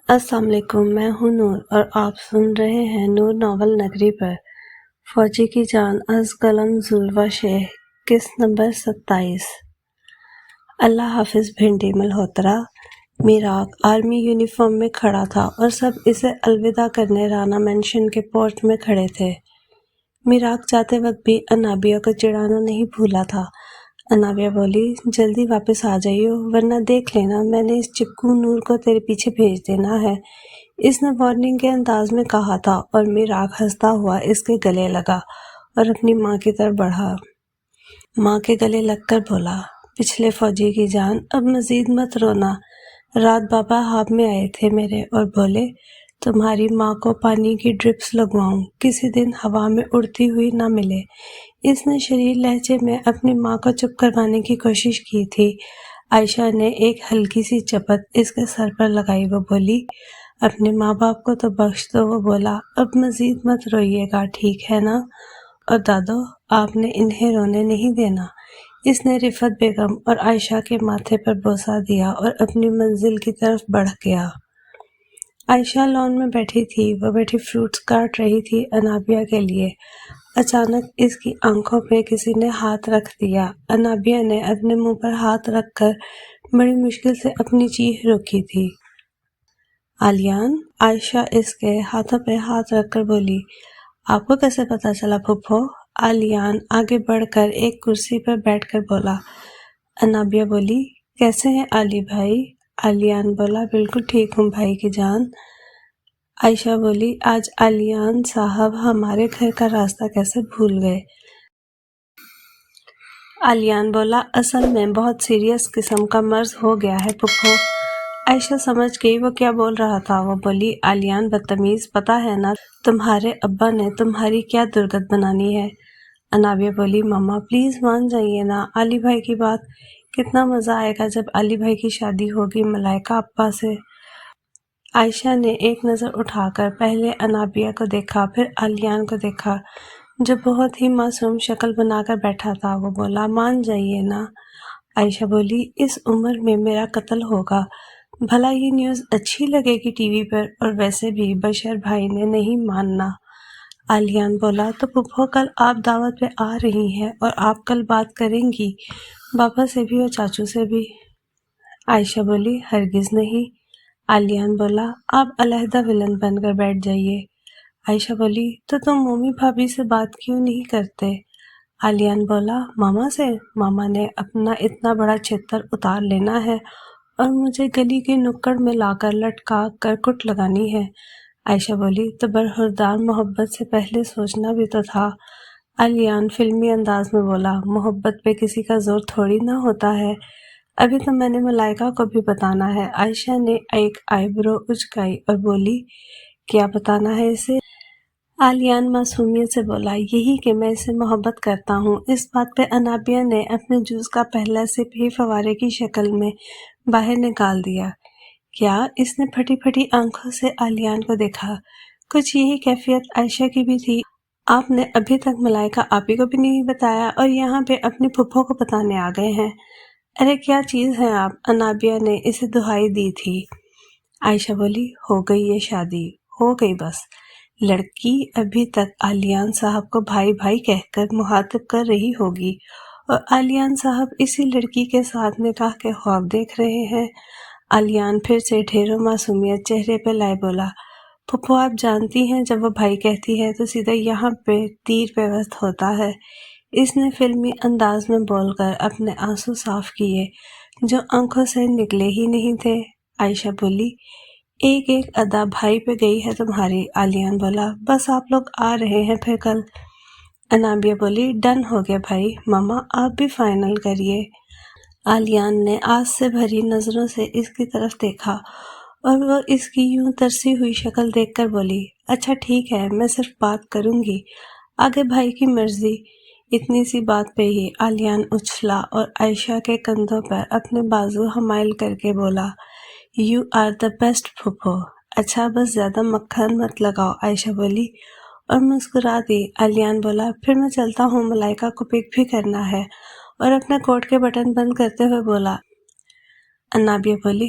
السلام علیکم، میں ہوں نور اور آپ سن رہے ہیں نور ناول نگری پر فوجی کی جان از قلم ذوالفقار شیخ قسط نمبر 27۔ اللہ حافظ بھنڈی ملہوترا۔ میراق آرمی یونیفارم میں کھڑا تھا اور سب اسے الوداع کرنے رانا مینشن کے پورچ میں کھڑے تھے۔ میراق جاتے وقت بھی انابیہ کو چڑھانا نہیں بھولا تھا۔ انابیہ بولی، جلدی واپس آ جائیو ورنہ دیکھ لینا میں نے اس چپکو نور کو تیرے پیچھے بھیج دینا ہے، اس نے وارننگ کے انداز میں کہا تھا اور میراق ہنستا ہوا اس کے گلے لگا اور اپنی ماں کی طرف بڑھا۔ ماں کے گلے لگ کر بولا، پچھلے فوجی کی جان اب مزید مت رونا، رات بابا خواب میں آئے تھے میرے اور بولے تمہاری ماں کو پانی کی ڈرپس لگواؤں، کسی دن ہوا میں اڑتی ہوئی نہ ملے۔ اس نے شریر لہجے میں اپنی ماں کو چپ کروانے کی کوشش کی تھی۔ عائشہ نے ایک ہلکی سی چپت اس کے سر پر لگائی۔ وہ بولی، اپنے ماں باپ کو تو بخش دو۔ وہ بولا، اب مزید مت روئیے گا، ٹھیک ہے نا؟ اور دادو، آپ نے انہیں رونے نہیں دینا۔ اس نے رفعت بیگم اور عائشہ کے ماتھے پر بوسہ دیا اور اپنی منزل کی طرف بڑھ گیا۔ عائشہ لان میں بیٹھی تھی، وہ بیٹھی فروٹس کاٹ رہی تھی انابیہ کے لیے۔ اچانک اس کی آنکھوں پہ کسی نے ہاتھ رکھ دیا۔ انابیہ نے اپنے منہ پر ہاتھ رکھ کر بڑی مشکل سے اپنی چیخ روکی تھی۔ آلیان؟ عائشہ اس کے ہاتھوں پہ ہاتھ رکھ کر بولی، آپ کو کیسے پتا چلا پھپھو؟ آلیان آگے بڑھ کر ایک کرسی پر بیٹھ کر بولا۔ انابیہ بولی، کیسے ہیں علی بھائی؟ آلیان بولا، بالکل ٹھیک ہوں بھائی کی جان۔ عائشہ بولی، آج آلیان صاحب ہمارے گھر کا راستہ کیسے بھول گئے؟ آلیان بولا، اصل میں بہت سیریس قسم کا مرض ہو گیا ہے پھپھو۔ عائشہ سمجھ گئی وہ کیا بول رہا تھا۔ وہ بولی، آلیان بدتمیز، پتہ ہے نا تمہارے ابا نے تمہاری کیا درگت بنانی ہے؟ انابیہ بولی، ماما پلیز مان جائیے نا علی بھائی کی بات، کتنا مزہ آئے گا جب علی بھائی کی شادی ہوگی ملائکہ اپا سے۔ عائشہ نے ایک نظر اٹھا کر پہلے انابیہ کو دیکھا پھر آلیان کو دیکھا جو بہت ہی معصوم شکل بنا کر بیٹھا تھا۔ وہ بولا، مان جائیے نا۔ عائشہ بولی، اس عمر میں میرا قتل ہوگا، بھلا یہ نیوز اچھی لگے گی ٹی وی پر، اور ویسے بھی بشر بھائی نے نہیں ماننا۔ آلیان بولا، تو پھپھو کل آپ دعوت پہ آ رہی ہیں اور آپ کل بات کریں گی بابا سے بھی اور چاچو سے بھی؟ عائشہ بولی، ہرگز نہیں۔ آلیان بولا، آپ علیحدہ ولن بن کر بیٹھ جائیے۔ عائشہ بولی، تو تم مومی بھابھی سے بات کیوں نہیں کرتے؟ آلیان بولا، ماما سے؟ ماما نے اپنا اتنا بڑا چھتر اتار لینا ہے اور مجھے گلی کے نکڑ میں لا کر لٹکا کر کٹ لگانی ہے۔ عائشہ بولی، تو برخوردار محبت سے پہلے سوچنا بھی تو تھا۔ آلیان فلمی انداز میں بولا، محبت پہ کسی کا زور تھوڑی نہ ہوتا ہے، ابھی تو میں نے ملائکہ کو بھی بتانا ہے۔ عائشہ نے ایک آئی برو اچکائی اور بولی، کیا بتانا ہے اسے؟ آلیان معصومیت سے بولا، یہی کہ میں اسے محبت کرتا ہوں۔ اس بات پہ انابیہ نے اپنے جوس کا پہلا سپ ہی فوارے کی شکل میں باہر نکال دیا۔ کیا؟ اس نے پھٹی پھٹی آنکھوں سے آلیان کو دیکھا۔ کچھ یہی کیفیت عائشہ کی بھی تھی۔ آپ نے ابھی تک ملائکہ آپی کو بھی نہیں بتایا اور یہاں پہ اپنی پھپھو کو بتانے آ گئے ہیں۔ ارے کیا چیز ہیں آپ؟ انابیہ نے اسے دہائی دی تھی۔ عائشہ بولی، ہو گئی یہ شادی، ہو گئی بس۔ لڑکی ابھی تک آلیان صاحب کو بھائی بھائی کہہ کر مخاطب کر رہی ہوگی اور آلیان صاحب اسی لڑکی کے ساتھ نکاح کے خواب دیکھ رہے ہیں۔ آلیان پھر سے ڈھیروں معصومیت چہرے پہ لائے بولا، پھپھو آپ جانتی ہیں جب وہ بھائی کہتی ہے تو سیدھا یہاں پہ تیر پیوست ہوتا ہے۔ اس نے فلمی انداز میں بول کر اپنے آنسو صاف کیے جو آنکھوں سے نکلے ہی نہیں تھے۔ عائشہ بولی، ایک ایک ادا بھائی پہ گئی ہے تمہاری۔ آلیان بولا، بس آپ لوگ آ رہے ہیں پھر کل۔ انابیہ بولی، ڈن ہو گیا بھائی، ماما آپ بھی فائنل کریے۔ آلیان نے آس سے بھری نظروں سے اس کی طرف دیکھا اور وہ اس کی یوں ترسی ہوئی شکل دیکھ کر بولی، اچھا ٹھیک ہے، میں صرف بات کروں گی، آگے بھائی کی مرضی۔ اتنی سی بات پہ ہی آلیان اچھلا اور عائشہ کے کندھوں پر اپنے بازو حمائل کر کے بولا، یو آر دا بیسٹ پھپھو۔ اچھا بس زیادہ مکھن مت لگاؤ، عائشہ بولی اور مسکرا دی۔ آلیان بولا، پھر میں چلتا ہوں، ملائکہ کو پک بھی کرنا ہے، اور اپنے کوٹ کے بٹن بند کرتے ہوئے بولا۔ انابیہ بولی،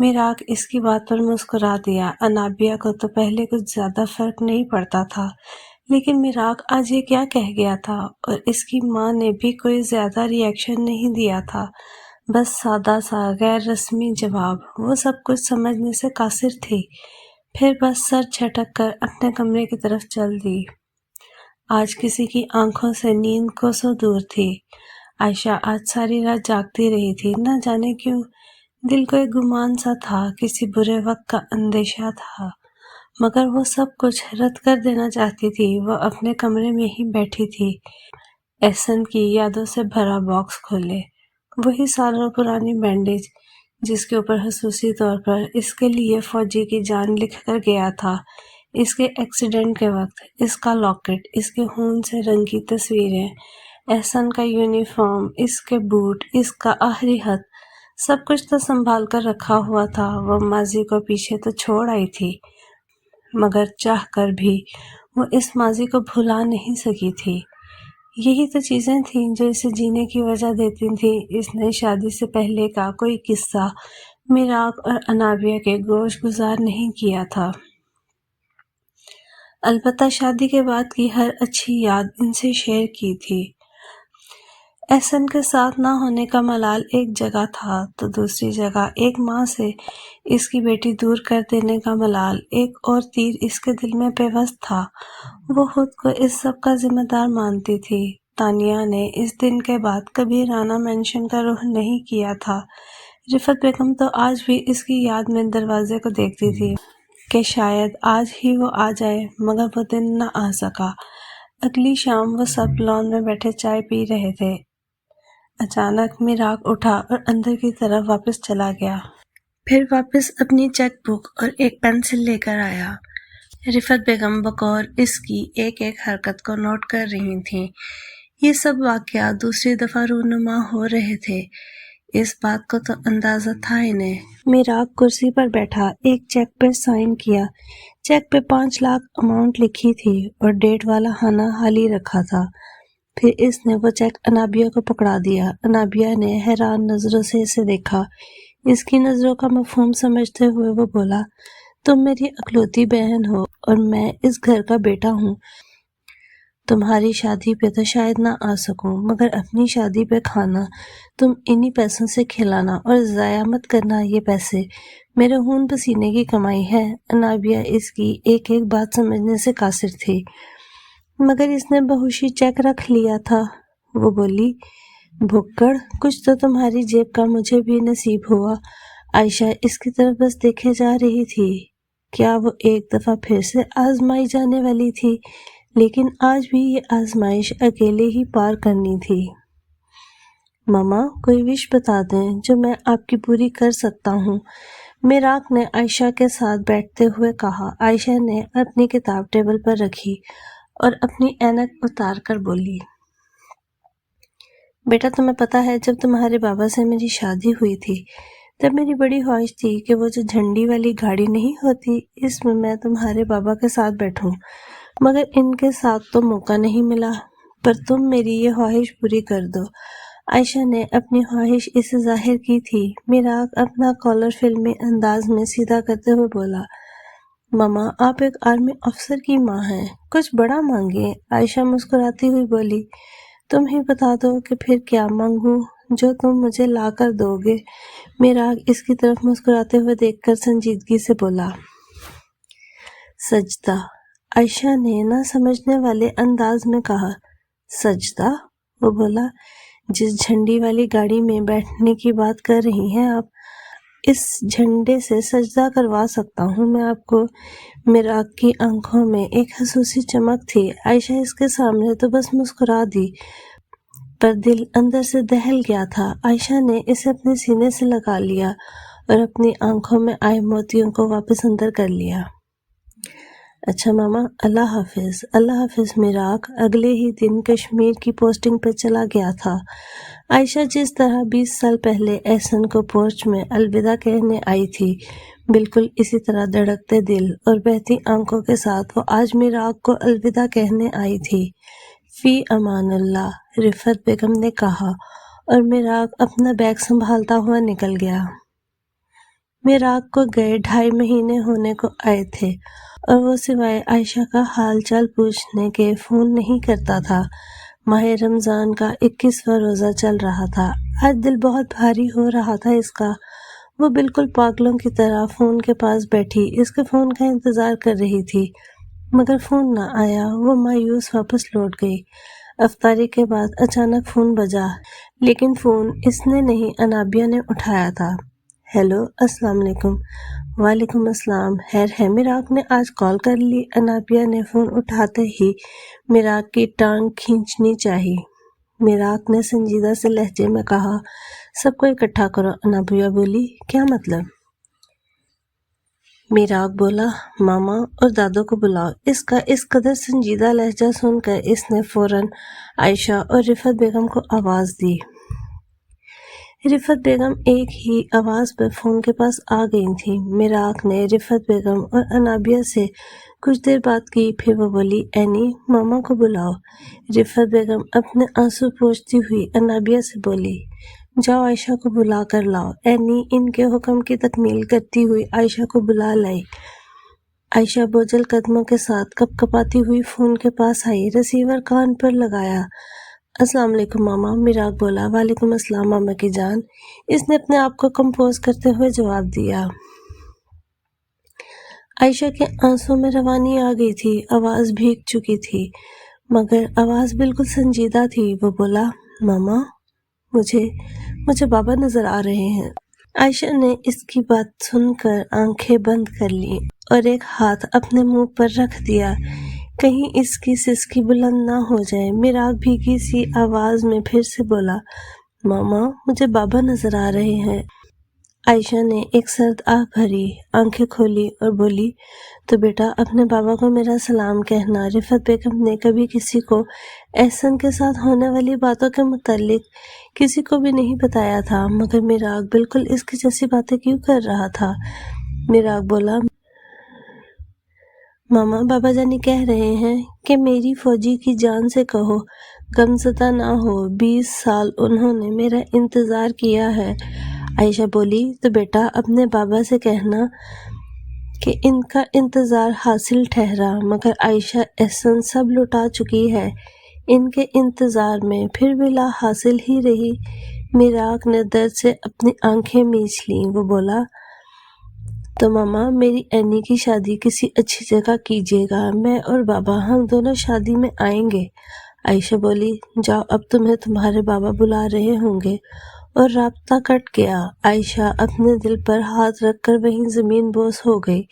میراق اس کی بات پر مسکرا دیا۔ انابیہ کو تو پہلے کچھ زیادہ فرق نہیں پڑتا تھا، لیکن میراق آج یہ کیا کہہ گیا تھا، اور اس کی ماں نے بھی کوئی زیادہ ری ایکشن نہیں دیا تھا، بس سادہ سا غیر رسمی جواب۔ وہ سب کچھ سمجھنے سے قاصر تھی، پھر بس سر جھٹک کر اپنے کمرے کی طرف چل دی۔ آج کسی کی آنکھوں سے نیند کوسوں دور تھی۔ عائشہ آج ساری رات جاگتی رہی تھی، نہ جانے کیوں دل کو ایک گمان سا تھا، کسی برے وقت کا اندیشہ تھا، مگر وہ سب کچھ رد کر دینا چاہتی تھی۔ وہ اپنے کمرے میں ہی بیٹھی تھی، احسن کی یادوں سے بھرا باکس کھولے، وہی سالوں پرانی بینڈیج جس کے اوپر خصوصی طور پر اس کے لیے فوجی کی جان لکھ کر گیا تھا، اس کے ایکسیڈنٹ کے وقت، اس کا لاکٹ، اس کے خون سے رنگی تصویریں، احسن کا یونیفارم، اس کے بوٹ، اس کا آخری خط، سب کچھ تو سنبھال کر رکھا ہوا تھا۔ وہ ماضی کو پیچھے تو چھوڑ آئی تھی، مگر چاہ کر بھی وہ اس ماضی کو بھلا نہیں سکی تھی۔ یہی تو چیزیں تھیں جو اسے جینے کی وجہ دیتی تھیں۔ اس نے شادی سے پہلے کا کوئی قصہ میراق اور انابیہ کے گوش گزار نہیں کیا تھا، البتہ شادی کے بعد کی ہر اچھی یاد ان سے شیئر کی تھی۔ احسن کے ساتھ نہ ہونے کا ملال ایک جگہ تھا، تو دوسری جگہ ایک ماں سے اس کی بیٹی دور کر دینے کا ملال ایک اور تیر اس کے دل میں پیوست تھا۔ وہ خود کو اس سب کا ذمہ دار مانتی تھی۔ تانیہ نے اس دن کے بعد کبھی رانا مینشن کا رخ نہیں کیا تھا۔ رفعت بیگم تو آج بھی اس کی یاد میں دروازے کو دیکھتی تھی کہ شاید آج ہی وہ آ جائے، مگر وہ دن نہ آ سکا۔ اگلی شام وہ سب لان میں بیٹھے چائے پی رہے تھے۔ اچانک میراق اٹھا اور اندر کی طرف واپس چلا گیا، پھر واپس اپنی چیک بک اور ایک پینسل لے کر آیا۔ رفعت بیگم بغور اس کی ایک ایک حرکت کو نوٹ کر رہی تھیں۔ یہ سب واقعات دوسری دفعہ رونما ہو رہے تھے، اس بات کو تو اندازہ تھا انہیں۔ میراق کرسی پر بیٹھا ایک چیک پہ سائن کیا۔ چیک پہ 5 لاکھ اماؤنٹ لکھی تھی اور ڈیٹ والا خانہ خالی رکھا تھا۔ پھر اس نے وہ چیک انابیہ کو پکڑا دیا۔ انابیہ نے حیران نظروں سے اسے دیکھا۔ اس کی نظروں کا مفہوم سمجھتے ہوئے وہ بولا، تم میری اکلوتی بہن ہو اور میں اس گھر کا بیٹا ہوں۔ تمہاری شادی پہ تو شاید نہ آ سکوں، مگر اپنی شادی پہ کھانا، تم انہی پیسوں سے کھلانا اور ضائع مت کرنا۔ یہ پیسے میرے خون پسینے کی کمائی ہے۔ انابیہ اس کی ایک ایک بات سمجھنے سے قاصر تھی، مگر اس نے بہوشی چیک رکھ لیا تھا۔ وہ بولی، بھکڑ، کچھ تو تمہاری جیب کا مجھے بھی نصیب ہوا۔ عائشہ اس کی طرف بس دیکھے جا رہی تھی۔ کیا وہ ایک دفعہ پھر سے آزمائی جانے والی تھی؟ لیکن آج بھی یہ آزمائش اکیلے ہی پار کرنی تھی۔ ماما، کوئی وش بتا دیں جو میں آپ کی پوری کر سکتا ہوں، میراق نے عائشہ کے ساتھ بیٹھتے ہوئے کہا۔ عائشہ نے اپنی کتاب ٹیبل پر رکھی اور اپنی اینک اتار کر بولی، بیٹا تمہیں پتا ہے جب تمہارے بابا سے میری شادی ہوئی تھی تب میری بڑی خواہش تھی کہ وہ جو جھنڈی والی گاڑی نہیں ہوتی اس میں تمہارے بابا کے ساتھ بیٹھوں، مگر ان کے ساتھ تو موقع نہیں ملا، پر تم میری یہ خواہش پوری کر دو۔ عائشہ نے اپنی خواہش اسے ظاہر کی تھی۔ میراق اپنا کالر فلمی انداز میں سیدھا کرتے ہوئے بولا، ماما آپ ایک آرمی افسر کی ماں ہیں، کچھ بڑا مانگیں۔ عائشہ مسکراتی ہوئی بولی، تم ہی بتا دو کہ پھر کیا مانگوں جو تم مجھے لا کر دو گے۔ میراق اس کی طرف مسکراتے ہوئے دیکھ کر سنجیدگی سے بولا، سجدہ۔ عائشہ نے نہ سمجھنے والے انداز میں کہا، سجدہ؟ وہ بولا، جس جھنڈی والی گاڑی میں بیٹھنے کی بات کر رہی ہیں آپ، اس جھنڈے سے سجدہ کروا سکتا ہوں میں آپ کو۔ میراق کی آنکھوں میں ایک خصوصی چمک تھی۔ عائشہ اس کے سامنے تو بس مسکرا دی، پر دل اندر سے دہل گیا تھا۔ عائشہ نے اسے اپنے سینے سے لگا لیا اور اپنی آنکھوں میں آئے موتیوں کو واپس اندر کر لیا۔ اچھا ماما، اللہ حافظ۔ اللہ حافظ میراق اگلے ہی دن کشمیر کی پوسٹنگ پہ چلا گیا تھا۔ عائشہ جس طرح 20 سال پہلے احسن کو پورچ میں الوداع کہنے آئی تھی، بالکل اسی طرح دھڑکتے دل اور بہتی آنکھوں کے ساتھ وہ آج میراق کو الوداع کہنے آئی تھی۔ فی امان اللہ، رفعت بیگم نے کہا، اور میراق اپنا بیگ سنبھالتا ہوا نکل گیا۔ میراق کو گئے 2.5 مہینے ہونے کو آئے تھے اور وہ سوائے عائشہ کا حال چال پوچھنے کے فون نہیں کرتا تھا۔ ماہ رمضان کا 21واں روزہ چل رہا تھا۔ آج دل بہت بھاری ہو رہا تھا اس کا۔ وہ بالکل پاگلوں کی طرح فون کے پاس بیٹھی اس کے فون کا انتظار کر رہی تھی، مگر فون نہ آیا۔ وہ مایوس واپس لوٹ گئی۔ افطاری کے بعد اچانک فون بجا، لیکن فون اس نے نہیں انابیہ نے اٹھایا تھا۔ ہیلو، السلام علیکم۔ وعلیکم السلام۔ خیر ہے؟ میراق نے آج کال کر لی۔ انابیہ نے فون اٹھاتے ہی میراق کی ٹانگ کھینچنی چاہی۔ میراق نے سنجیدہ سے لہجے میں کہا، سب کو اکٹھا کرو۔ انابیہ بولی، کیا مطلب؟ میراق بولا، ماما اور دادو کو بلاؤ۔ اس کا اس قدر سنجیدہ لہجہ سن کر اس نے فوراً عائشہ اور رفعت بیگم کو آواز دی۔ رفعت بیگم ایک ہی آواز پر فون کے پاس آ گئی تھیں۔ میراق نے رفعت بیگم اور انابیہ سے کچھ دیر بات کی، پھر وہ بولی، اینی، ماما کو بلاؤ۔ رفعت بیگم اپنے آنسو پوچھتی ہوئی انابیہ سے بولی، جاؤ عائشہ کو بلا کر لاؤ۔ اینی ان کے حکم کی تکمیل کرتی ہوئی عائشہ کو بلا لائی۔ عائشہ بوجھل قدموں کے ساتھ کپ کپاتی ہوئی فون کے پاس آئی، ریسیور کان پر لگایا۔ السلام علیکم ماما۔ میراق بولا، وعلیکم السلام ماما کی جان۔ اس نے اپنے آپ کو کمپوز کرتے ہوئے جواب دیا۔ عائشہ کے آنسوں میں روانی آ گئی تھی، آواز بھیگ چکی تھی، مگر آواز بالکل سنجیدہ تھی۔ وہ بولا، ماما، مجھے بابا نظر آ رہے ہیں۔ عائشہ نے اس کی بات سن کر آنکھیں بند کر لیں اور ایک ہاتھ اپنے منہ پر رکھ دیا، کہیں اس کی سسکی بلند نہ ہو جائے۔ میراق بھیگی سی آواز میں پھر سے بولا، ماما، مجھے بابا نظر آ رہے ہیں۔ عائشہ نے ایک سرد آہ بھری، آنکھیں کھولی اور بولی، تو بیٹا اپنے بابا کو میرا سلام کہنا۔ رفعت بیگم نے کبھی کسی کو احسن کے ساتھ ہونے والی باتوں کے متعلق کسی کو بھی نہیں بتایا تھا، مگر میراق بالکل اس کی جیسی باتیں کیوں کر رہا تھا۔ میراق بولا، ماما، بابا جانی کہہ رہے ہیں کہ میری فوجی کی جان سے کہو غمزدہ نہ ہو، 20 سال انہوں نے میرا انتظار کیا ہے۔ عائشہ بولی، تو بیٹا اپنے بابا سے کہنا کہ ان کا انتظار حاصل ٹھہرا، مگر عائشہ احسن سب لٹا چکی ہے، ان کے انتظار میں پھر بھی لا حاصل ہی رہی۔ میراق نے درد سے اپنی آنکھیں مینچ لیں۔ وہ بولا، تو ماما میری اینی کی شادی کسی اچھی جگہ کیجیے گا، میں اور بابا ہم دونوں شادی میں آئیں گے۔ عائشہ بولی، جاؤ اب تمہیں تمہارے بابا بلا رہے ہوں گے۔ اور رابطہ کٹ گیا۔ عائشہ اپنے دل پر ہاتھ رکھ کر وہیں زمین بوس ہو گئی۔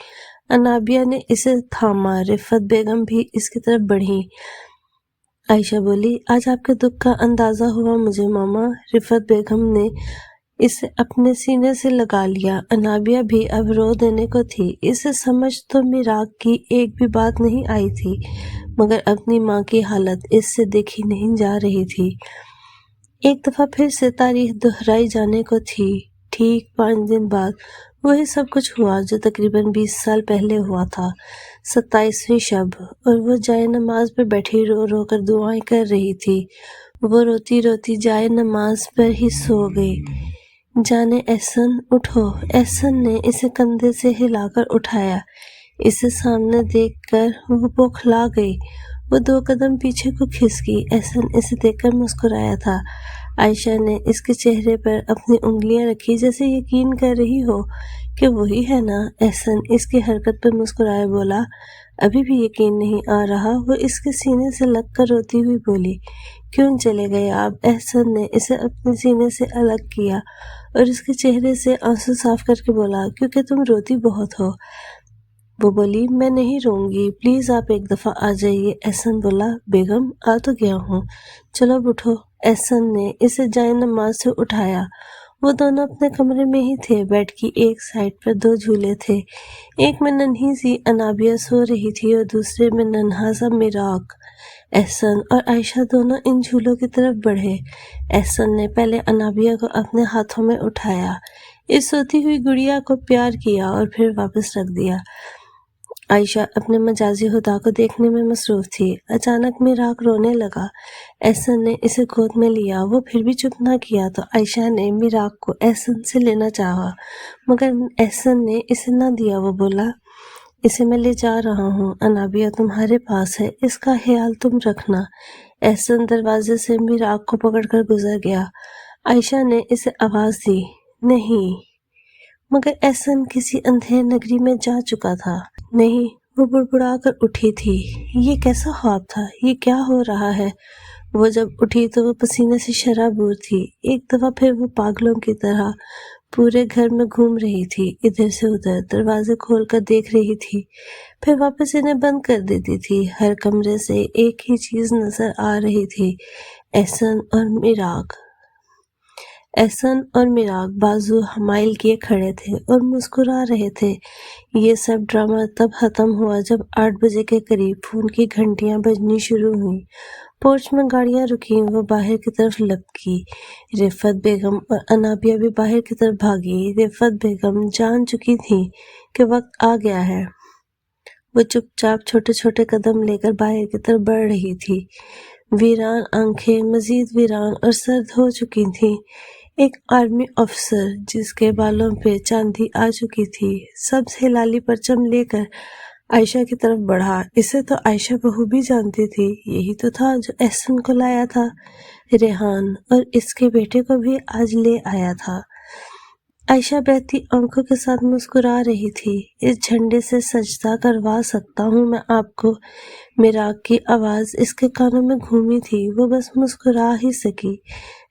انابیہ نے اسے تھاما، رفعت بیگم بھی اس کی طرف بڑھی۔ عائشہ بولی، آج آپ کے دکھ کا اندازہ ہوا مجھے ماما۔ رفعت بیگم نے اسے اپنے سینے سے لگا لیا۔ انابیہ بھی اب رو دینے کو تھی۔ اسے سمجھ تو میراق کی ایک بھی بات نہیں آئی تھی، مگر اپنی ماں کی حالت اس سے دیکھی نہیں جا رہی تھی۔ ایک دفعہ پھر سے تاریخ دہرائی جانے کو تھی۔ ٹھیک 5 دن بعد وہی سب کچھ ہوا جو تقریباً 20 سال پہلے ہوا تھا۔ 27ویں شب، اور وہ جائے نماز پہ بیٹھی رو رو کر دعائیں کر رہی تھی۔ وہ روتی روتی جائے نماز پر ہی سو گئی۔ جانے احسن، اٹھو۔ احسن نے اسے کندھے سے ہلا کر اٹھایا۔ اسے سامنے دیکھ کر وہ بوکھلا گئی۔ وہ 2 قدم پیچھے کو کھسکی۔ احسن اسے دیکھ کر مسکرایا تھا۔ عائشہ نے اس کے چہرے پر اپنی انگلیاں رکھی، جیسے یقین کر رہی ہو کہ وہی ہے نا۔ احسن اس کی حرکت پر مسکرائے بولا، ابھی بھی یقین نہیں آ رہا؟ وہ اس کے سینے سے لگ کر روتی ہوئی بولی، کیوں چلے گئے آپ؟ احسن نے اسے اپنے سینے سے الگ کیا اور اس کے چہرے سے آنسو صاف کر کے بولا، کیونکہ تم روتی بہت ہو۔ وہ بولی، میں نہیں روں گی، پلیز آپ ایک دفعہ آ جائیے۔ احسن بولا، بیگم آ تو گیا ہوں، چلو اب اٹھو۔ احسن نے اسے جائے نماز سے اٹھایا۔ وہ دونوں اپنے کمرے میں ہی تھے۔ بیڈ کی ایک سائڈ پر 2 جھولے تھے، ایک میں ننھی سی انابیہ سو رہی تھی اور دوسرے میں ننھا سا میراق۔ احسن اور عائشہ دونوں ان جھولوں کی طرف بڑھے۔ احسن نے پہلے انابیہ کو اپنے ہاتھوں میں اٹھایا، اس سوتی ہوئی گڑیا کو پیار کیا اور پھر واپس رکھ دیا۔ عائشہ اپنے مجازی خدا کو دیکھنے میں مصروف تھی۔ اچانک میراق رونے لگا۔ احسن نے اسے گود میں لیا۔ وہ پھر بھی چپ نہ کیا تو عائشہ نے میراق کو احسن سے لینا چاہا، مگر احسن نے اسے نہ دیا۔ وہ بولا، اسے میں لے جا رہا ہوں، انابیہ تمہارے پاس ہے، اس کا خیال تم رکھنا۔ احسن دروازے سے میراق کو پکڑ کر گزر گیا۔ عائشہ نے اسے آواز دی، نہیں، مگر احسن کسی اندھیر نگری میں جا چکا تھا۔ نہیں، وہ بڑبڑا کر اٹھی تھی۔ یہ کیسا خواب تھا؟ یہ کیا ہو رہا ہے؟ وہ جب اٹھی تو وہ پسینے سے شرابور تھی۔ ایک دفعہ پھر وہ پاگلوں کی طرح پورے گھر میں گھوم رہی تھی، ادھر سے ادھر دروازے کھول کر دیکھ رہی تھی، پھر واپس انہیں بند کر دیتی تھی۔ ہر کمرے سے ایک ہی چیز نظر آ رہی تھی، احسن اور میراق۔ احسن اور میراق بازو حمائل کیے کھڑے تھے اور مسکرا رہے تھے۔ یہ سب ڈرامہ تب ختم ہوا جب 8 بجے کے قریب فون کی گھنٹیاں بجنی شروع ہوئیں۔ پورچ میں گاڑیاں رکیں، وہ باہر کی طرف لپکی۔ رفعت بیگم اور انابیہ بھی باہر کی طرف بھاگی۔ رفعت بیگم جان چکی تھی کہ وقت آ گیا ہے۔ وہ چپ چاپ چھوٹے چھوٹے قدم لے کر باہر کی طرف بڑھ رہی تھی۔ ویران آنکھیں مزید ویران اور سرد ہو چکی تھیں۔ ایک آرمی افسر جس کے بالوں پہ چاندی آ چکی تھی سبز ہلالی پرچم لے کر عائشہ کی طرف بڑھا۔ اسے تو عائشہ بہو بھی جانتی تھی، یہی تو تھا جو احسن کو لایا تھا، ریحان، اور اس کے بیٹے کو بھی آج لے آیا تھا۔ عائشہ بہتی آنکھوں کے ساتھ مسکرا رہی تھی۔ اس جھنڈے سے سجدہ کروا سکتا ہوں میں آپ کو۔ میراق کی آواز اس کے کانوں میں گھومی تھی، وہ بس مسکرا ہی سکی۔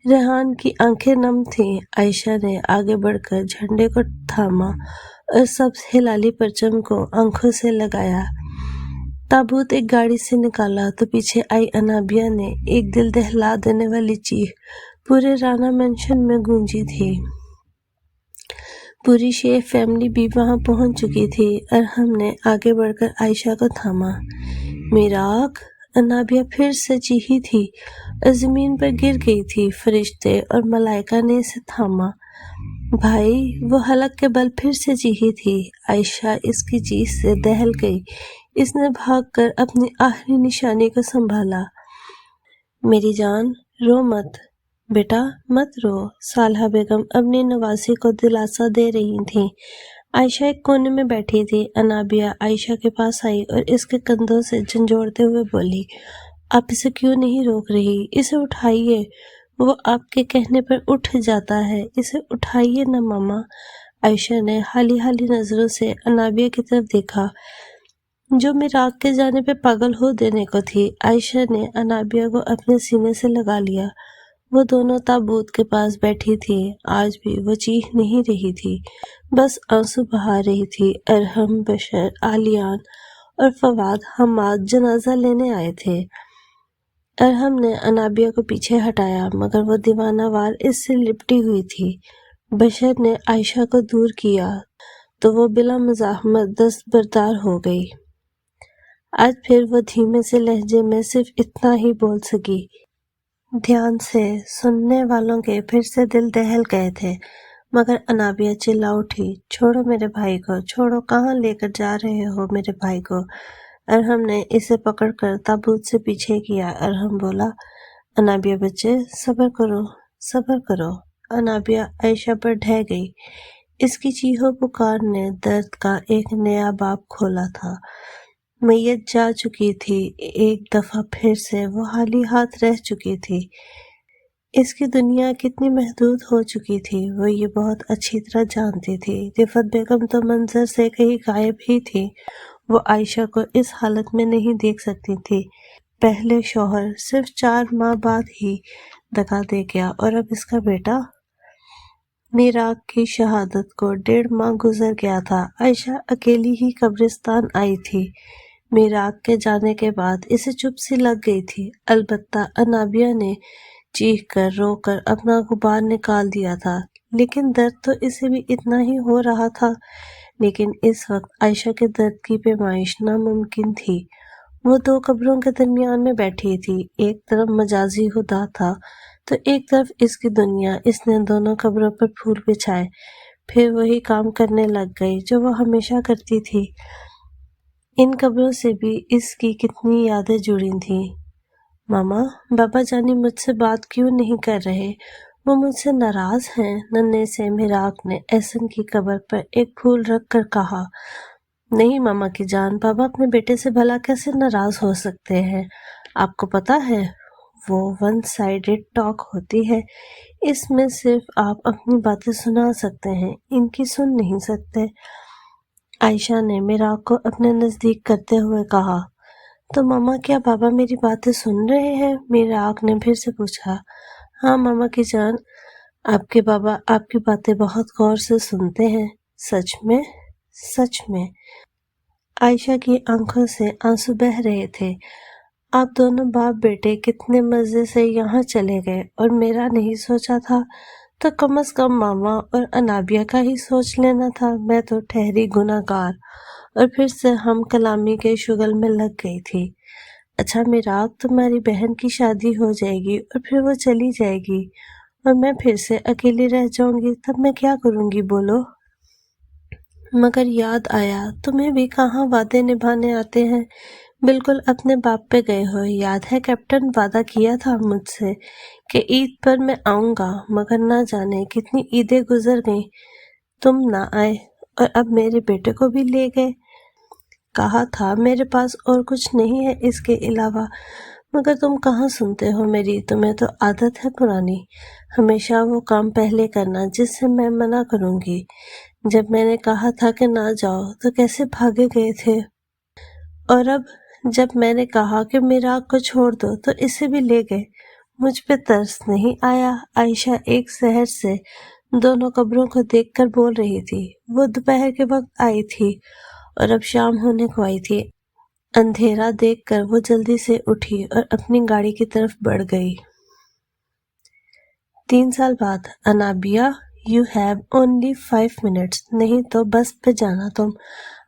ریحان کی آنکھیں نم تھیں۔ عائشہ نے آگے بڑھ کر جھنڈے کو تھاما اور سبز ہلالی پرچم کو آنکھوں سے لگایا۔ تابوت ایک گاڑی سے نکالا تو پیچھے آئی انابیہ نے ایک دل دہلا دینے والی چیخ پورے رانا مینشن میں گونجی تھی۔ پوری شیخ فیملی بھی وہاں پہنچ چکی تھی۔ ارحم نے آگے بڑھ کر عائشہ کو تھاما۔ میراق، انابیہ پھر سے چیخی تھی اور زمین پر گر گئی تھی۔ فرشتے اور ملائکہ نے اسے تھاما۔ بھائی، وہ حلق کے بل پھر سے چیخی تھی۔ عائشہ اس کی چیخ سے دہل گئی۔ اس نے بھاگ کر اپنی آخری نشانی کو سنبھالا۔ میری جان، رو مت بیٹا، مت رو، صالحہ بیگم اپنی نواسی کو دلاسا دے رہی تھیں۔ عائشہ ایک کونے میں بیٹھی تھی۔ انابیہ عائشہ کے پاس آئی اور اس کے کندھوں سے جھنجھوڑتے ہوئے بولی، آپ اسے کیوں نہیں روک رہی؟ اسے اٹھائیے، وہ آپ کے کہنے پر اٹھ جاتا ہے، اسے اٹھائیے نا ماما۔ عائشہ نے حالی حالی نظروں سے انابیہ کی طرف دیکھا جو میراق کے جانے پہ پاگل ہو دینے کو تھی۔ عائشہ نے انابیہ کو اپنے سینے سے لگا لیا۔ وہ دونوں تابوت کے پاس بیٹھی تھی۔ آج بھی وہ چیخ نہیں رہی تھی، بس آنسو بہا رہی تھی۔ ارحم، بشر، آلیان اور فواد حماد جنازہ لینے آئے تھے۔ ارحم نے انابیہ کو پیچھے ہٹایا مگر وہ دیوانہ وار اس سے لپٹی ہوئی تھی۔ بشر نے عائشہ کو دور کیا تو وہ بلا مزاحمت دستبردار ہو گئی۔ آج پھر وہ دھیمے سے لہجے میں صرف اتنا ہی بول سکی، دھیان سے سننے والوں کے پھر سے دل دہل گئے تھے۔ مگر انابیہ چلا اٹھی، چھوڑو میرے بھائی کو، چھوڑو، کہاں لے کر جا رہے ہو میرے بھائی کو؟ ارحم نے اسے پکڑ کر تابوت سے پیچھے کیا۔ ارحم بولا، انابیہ بچے، صبر کرو، صبر کرو۔ انابیہ عائشہ پر ڈھہ گئی۔ اس کی چیخو پکار نے درد کا ایک نیا باب کھولا تھا۔ میت جا چکی تھی، ایک دفعہ پھر سے وہ خالی ہاتھ رہ چکی تھی۔ اس کی دنیا کتنی محدود ہو چکی تھی وہ یہ بہت اچھی طرح جانتی تھی۔ رفعت بیگم تو منظر سے کہیں غائب ہی تھی، وہ عائشہ کو اس حالت میں نہیں دیکھ سکتی تھی۔ پہلے شوہر صرف 4 ماہ بعد ہی دگا دے گیا اور اب اس کا بیٹا۔ میراق کی شہادت کو 1.5 ماہ گزر گیا تھا۔ عائشہ اکیلی ہی قبرستان آئی تھی۔ میراق کے جانے کے بعد اسے چپ سی لگ گئی تھی۔ البتہ انابیہ نے چیخ کر رو کر اپنا غبار نکال دیا تھا، لیکن درد تو اسے بھی اتنا ہی ہو رہا تھا۔ لیکن اس وقت عائشہ کے درد کی پیمائش ناممکن تھی۔ وہ 2 قبروں کے درمیان میں بیٹھی تھی، ایک طرف مجازی خدا تھا تو ایک طرف اس کی دنیا۔ اس نے دونوں قبروں پر پھول بچھائے، پھر وہی کام کرنے لگ گئی جو وہ ہمیشہ کرتی تھی۔ ان قبروں سے بھی اس کی کتنی یادیں جڑی تھیں۔ ماما، بابا جانی مجھ سے بات کیوں نہیں کر رہے؟ وہ مجھ سے ناراض ہیں؟ ننھے سے مراق نے احسن کی قبر پر ایک پھول رکھ کر کہا۔ نہیں ماما کی جان، بابا اپنے بیٹے سے بھلا کیسے ناراض ہو سکتے ہیں؟ آپ کو پتا ہے وہ ون سائیڈڈ ٹاک ہوتی ہے، اس میں صرف آپ اپنی باتیں سنا سکتے ہیں، ان کی سن نہیں سکتے۔ عائشہ نے مراق کو اپنے نزدیک کرتے ہوئے کہا۔ تو ماما کیا بابا میری باتیں سن رہے ہیں؟ مراق نے پھر سے پوچھا۔ ہاں ماما کی جان، آپ کے بابا آپ کی باتیں بہت غور سے سنتے ہیں۔ سچ میں؟ سچ میں۔ عائشہ کی آنکھوں سے آنسو بہہ رہے تھے۔ آپ دونوں باپ بیٹے کتنے مزے سے یہاں چلے گئے اور میرا نہیں سوچا تھا تو کم از کم ماما اور انابیہ کا ہی سوچ لینا تھا۔ میں تو ٹھہری گناہ گار اور پھر سے ہم کلامی کے شغل میں لگ گئی تھی۔ اچھا مراق، تمہاری بہن کی شادی ہو جائے گی اور پھر وہ چلی جائے گی اور میں پھر سے اکیلی رہ جاؤں گی، تب میں کیا کروں گی بولو؟ مگر یاد آیا تمہیں بھی کہاں وعدے نبھانے آتے ہیں، بالکل اپنے باپ پہ گئے ہو۔ یاد ہے کیپٹن وعدہ کیا تھا مجھ سے کہ عید پر میں آؤں گا، مگر نہ جانے کتنی عیدیں گزر گئیں، تم نہ آئے اور اب میرے بیٹے کو بھی لے گئے۔ کہا تھا میرے پاس اور کچھ نہیں ہے اس کے علاوہ، مگر تم کہاں سنتے ہو میری، تمہیں تو عادت ہے پرانی، ہمیشہ وہ کام پہلے کرنا جس سے میں منع کروں گی۔ جب میں نے کہا تھا کہ نہ جاؤ تو کیسے بھاگے گئے تھے، اور اب جب میں نے کہا کہ مراق کو چھوڑ دو تو اسے بھی لے گئے۔ مجھ پہ ترس نہیں آیا؟ عائشہ ایک سحر سے دونوں قبروں کو دیکھ کر بول رہی تھی۔ وہ دوپہر کے وقت آئی تھی اور اب شام ہونے کو آئی تھی۔ اندھیرا دیکھ کر وہ جلدی سے اٹھی اور اپنی گاڑی کی طرف بڑھ گئی۔ 3 سال بعد۔ Anabia, you have only 5 minutes, نہیں تو بس پہ جانا تم۔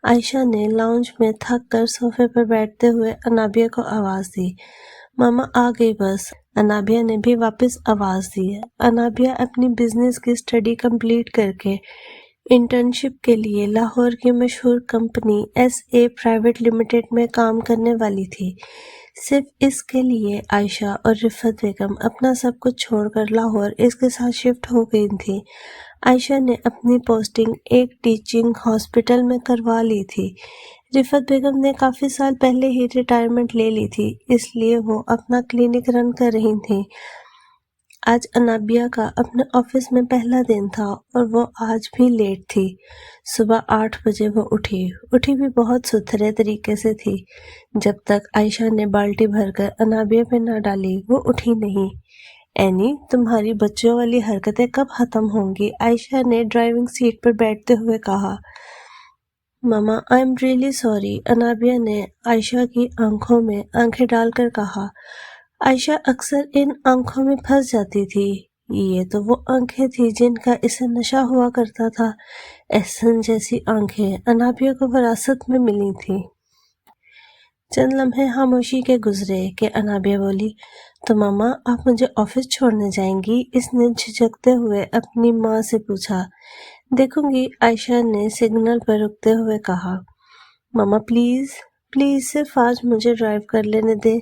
عائشہ نے لاؤنج میں تھک کر صوفے پر بیٹھتے ہوئے انابیہ کو آواز دی۔ ماما آ گئی بس۔ انابیہ نے بھی واپس آواز دی۔ انابیہ اپنی بزنس کی اسٹڈی کمپلیٹ کر کے انٹرنشپ کے لیے لاہور کی مشہور کمپنی SA پرائیویٹ لمیٹڈ میں کام کرنے والی تھی۔ صرف اس کے لیے عائشہ اور رفت بیگم اپنا سب کچھ چھوڑ کر لاہور اس کے ساتھ شفٹ ہو گئی تھیں۔ عائشہ نے اپنی پوسٹنگ ایک ٹیچنگ ہاسپٹل میں کروا لی تھی۔ رفت بیگم نے کافی سال پہلے ہی ریٹائرمنٹ لے لی تھی، اس لیے وہ اپنا کلینک رن کر رہی تھیں۔ آج انابیہ کا اپنے آفس میں پہلا دن تھا اور وہ آج بھی لیٹ تھی۔ صبح 8 بجے وہ اٹھی بھی بہت ستھرے طریقے سے تھی۔ جب تک عائشہ نے بالٹی بھر کر انابیہ پہ نہ ڈالی وہ اٹھی نہیں۔ اینی، تمہاری بچوں والی حرکتیں کب ختم ہوں گی؟ عائشہ نے ڈرائیونگ سیٹ پر بیٹھتے ہوئے کہا۔ Mama I am really sorry, Anabia نے عائشہ کی آنکھوں میں آنکھیں ڈال کر کہا۔ عائشہ اکثر ان آنکھوں میں پھنس جاتی تھی۔ یہ تو وہ آنکھیں تھیں جن کا اسے نشہ ہوا کرتا تھا۔ احسن جیسی آنکھیں انابیہ کو وراثت میں ملی تھیں۔ چند لمحے خاموشی کے گزرے کہ انابیہ بولی، تو ماما آپ مجھے آفس چھوڑنے جائیں گی؟ اس نے جھجکتے ہوئے اپنی ماں سے پوچھا۔ دیکھوں گی، عائشہ نے سگنل پر رکتے ہوئے کہا۔ ماما پلیز پلیز صرف آج مجھے ڈرائیو کر لینے دیں،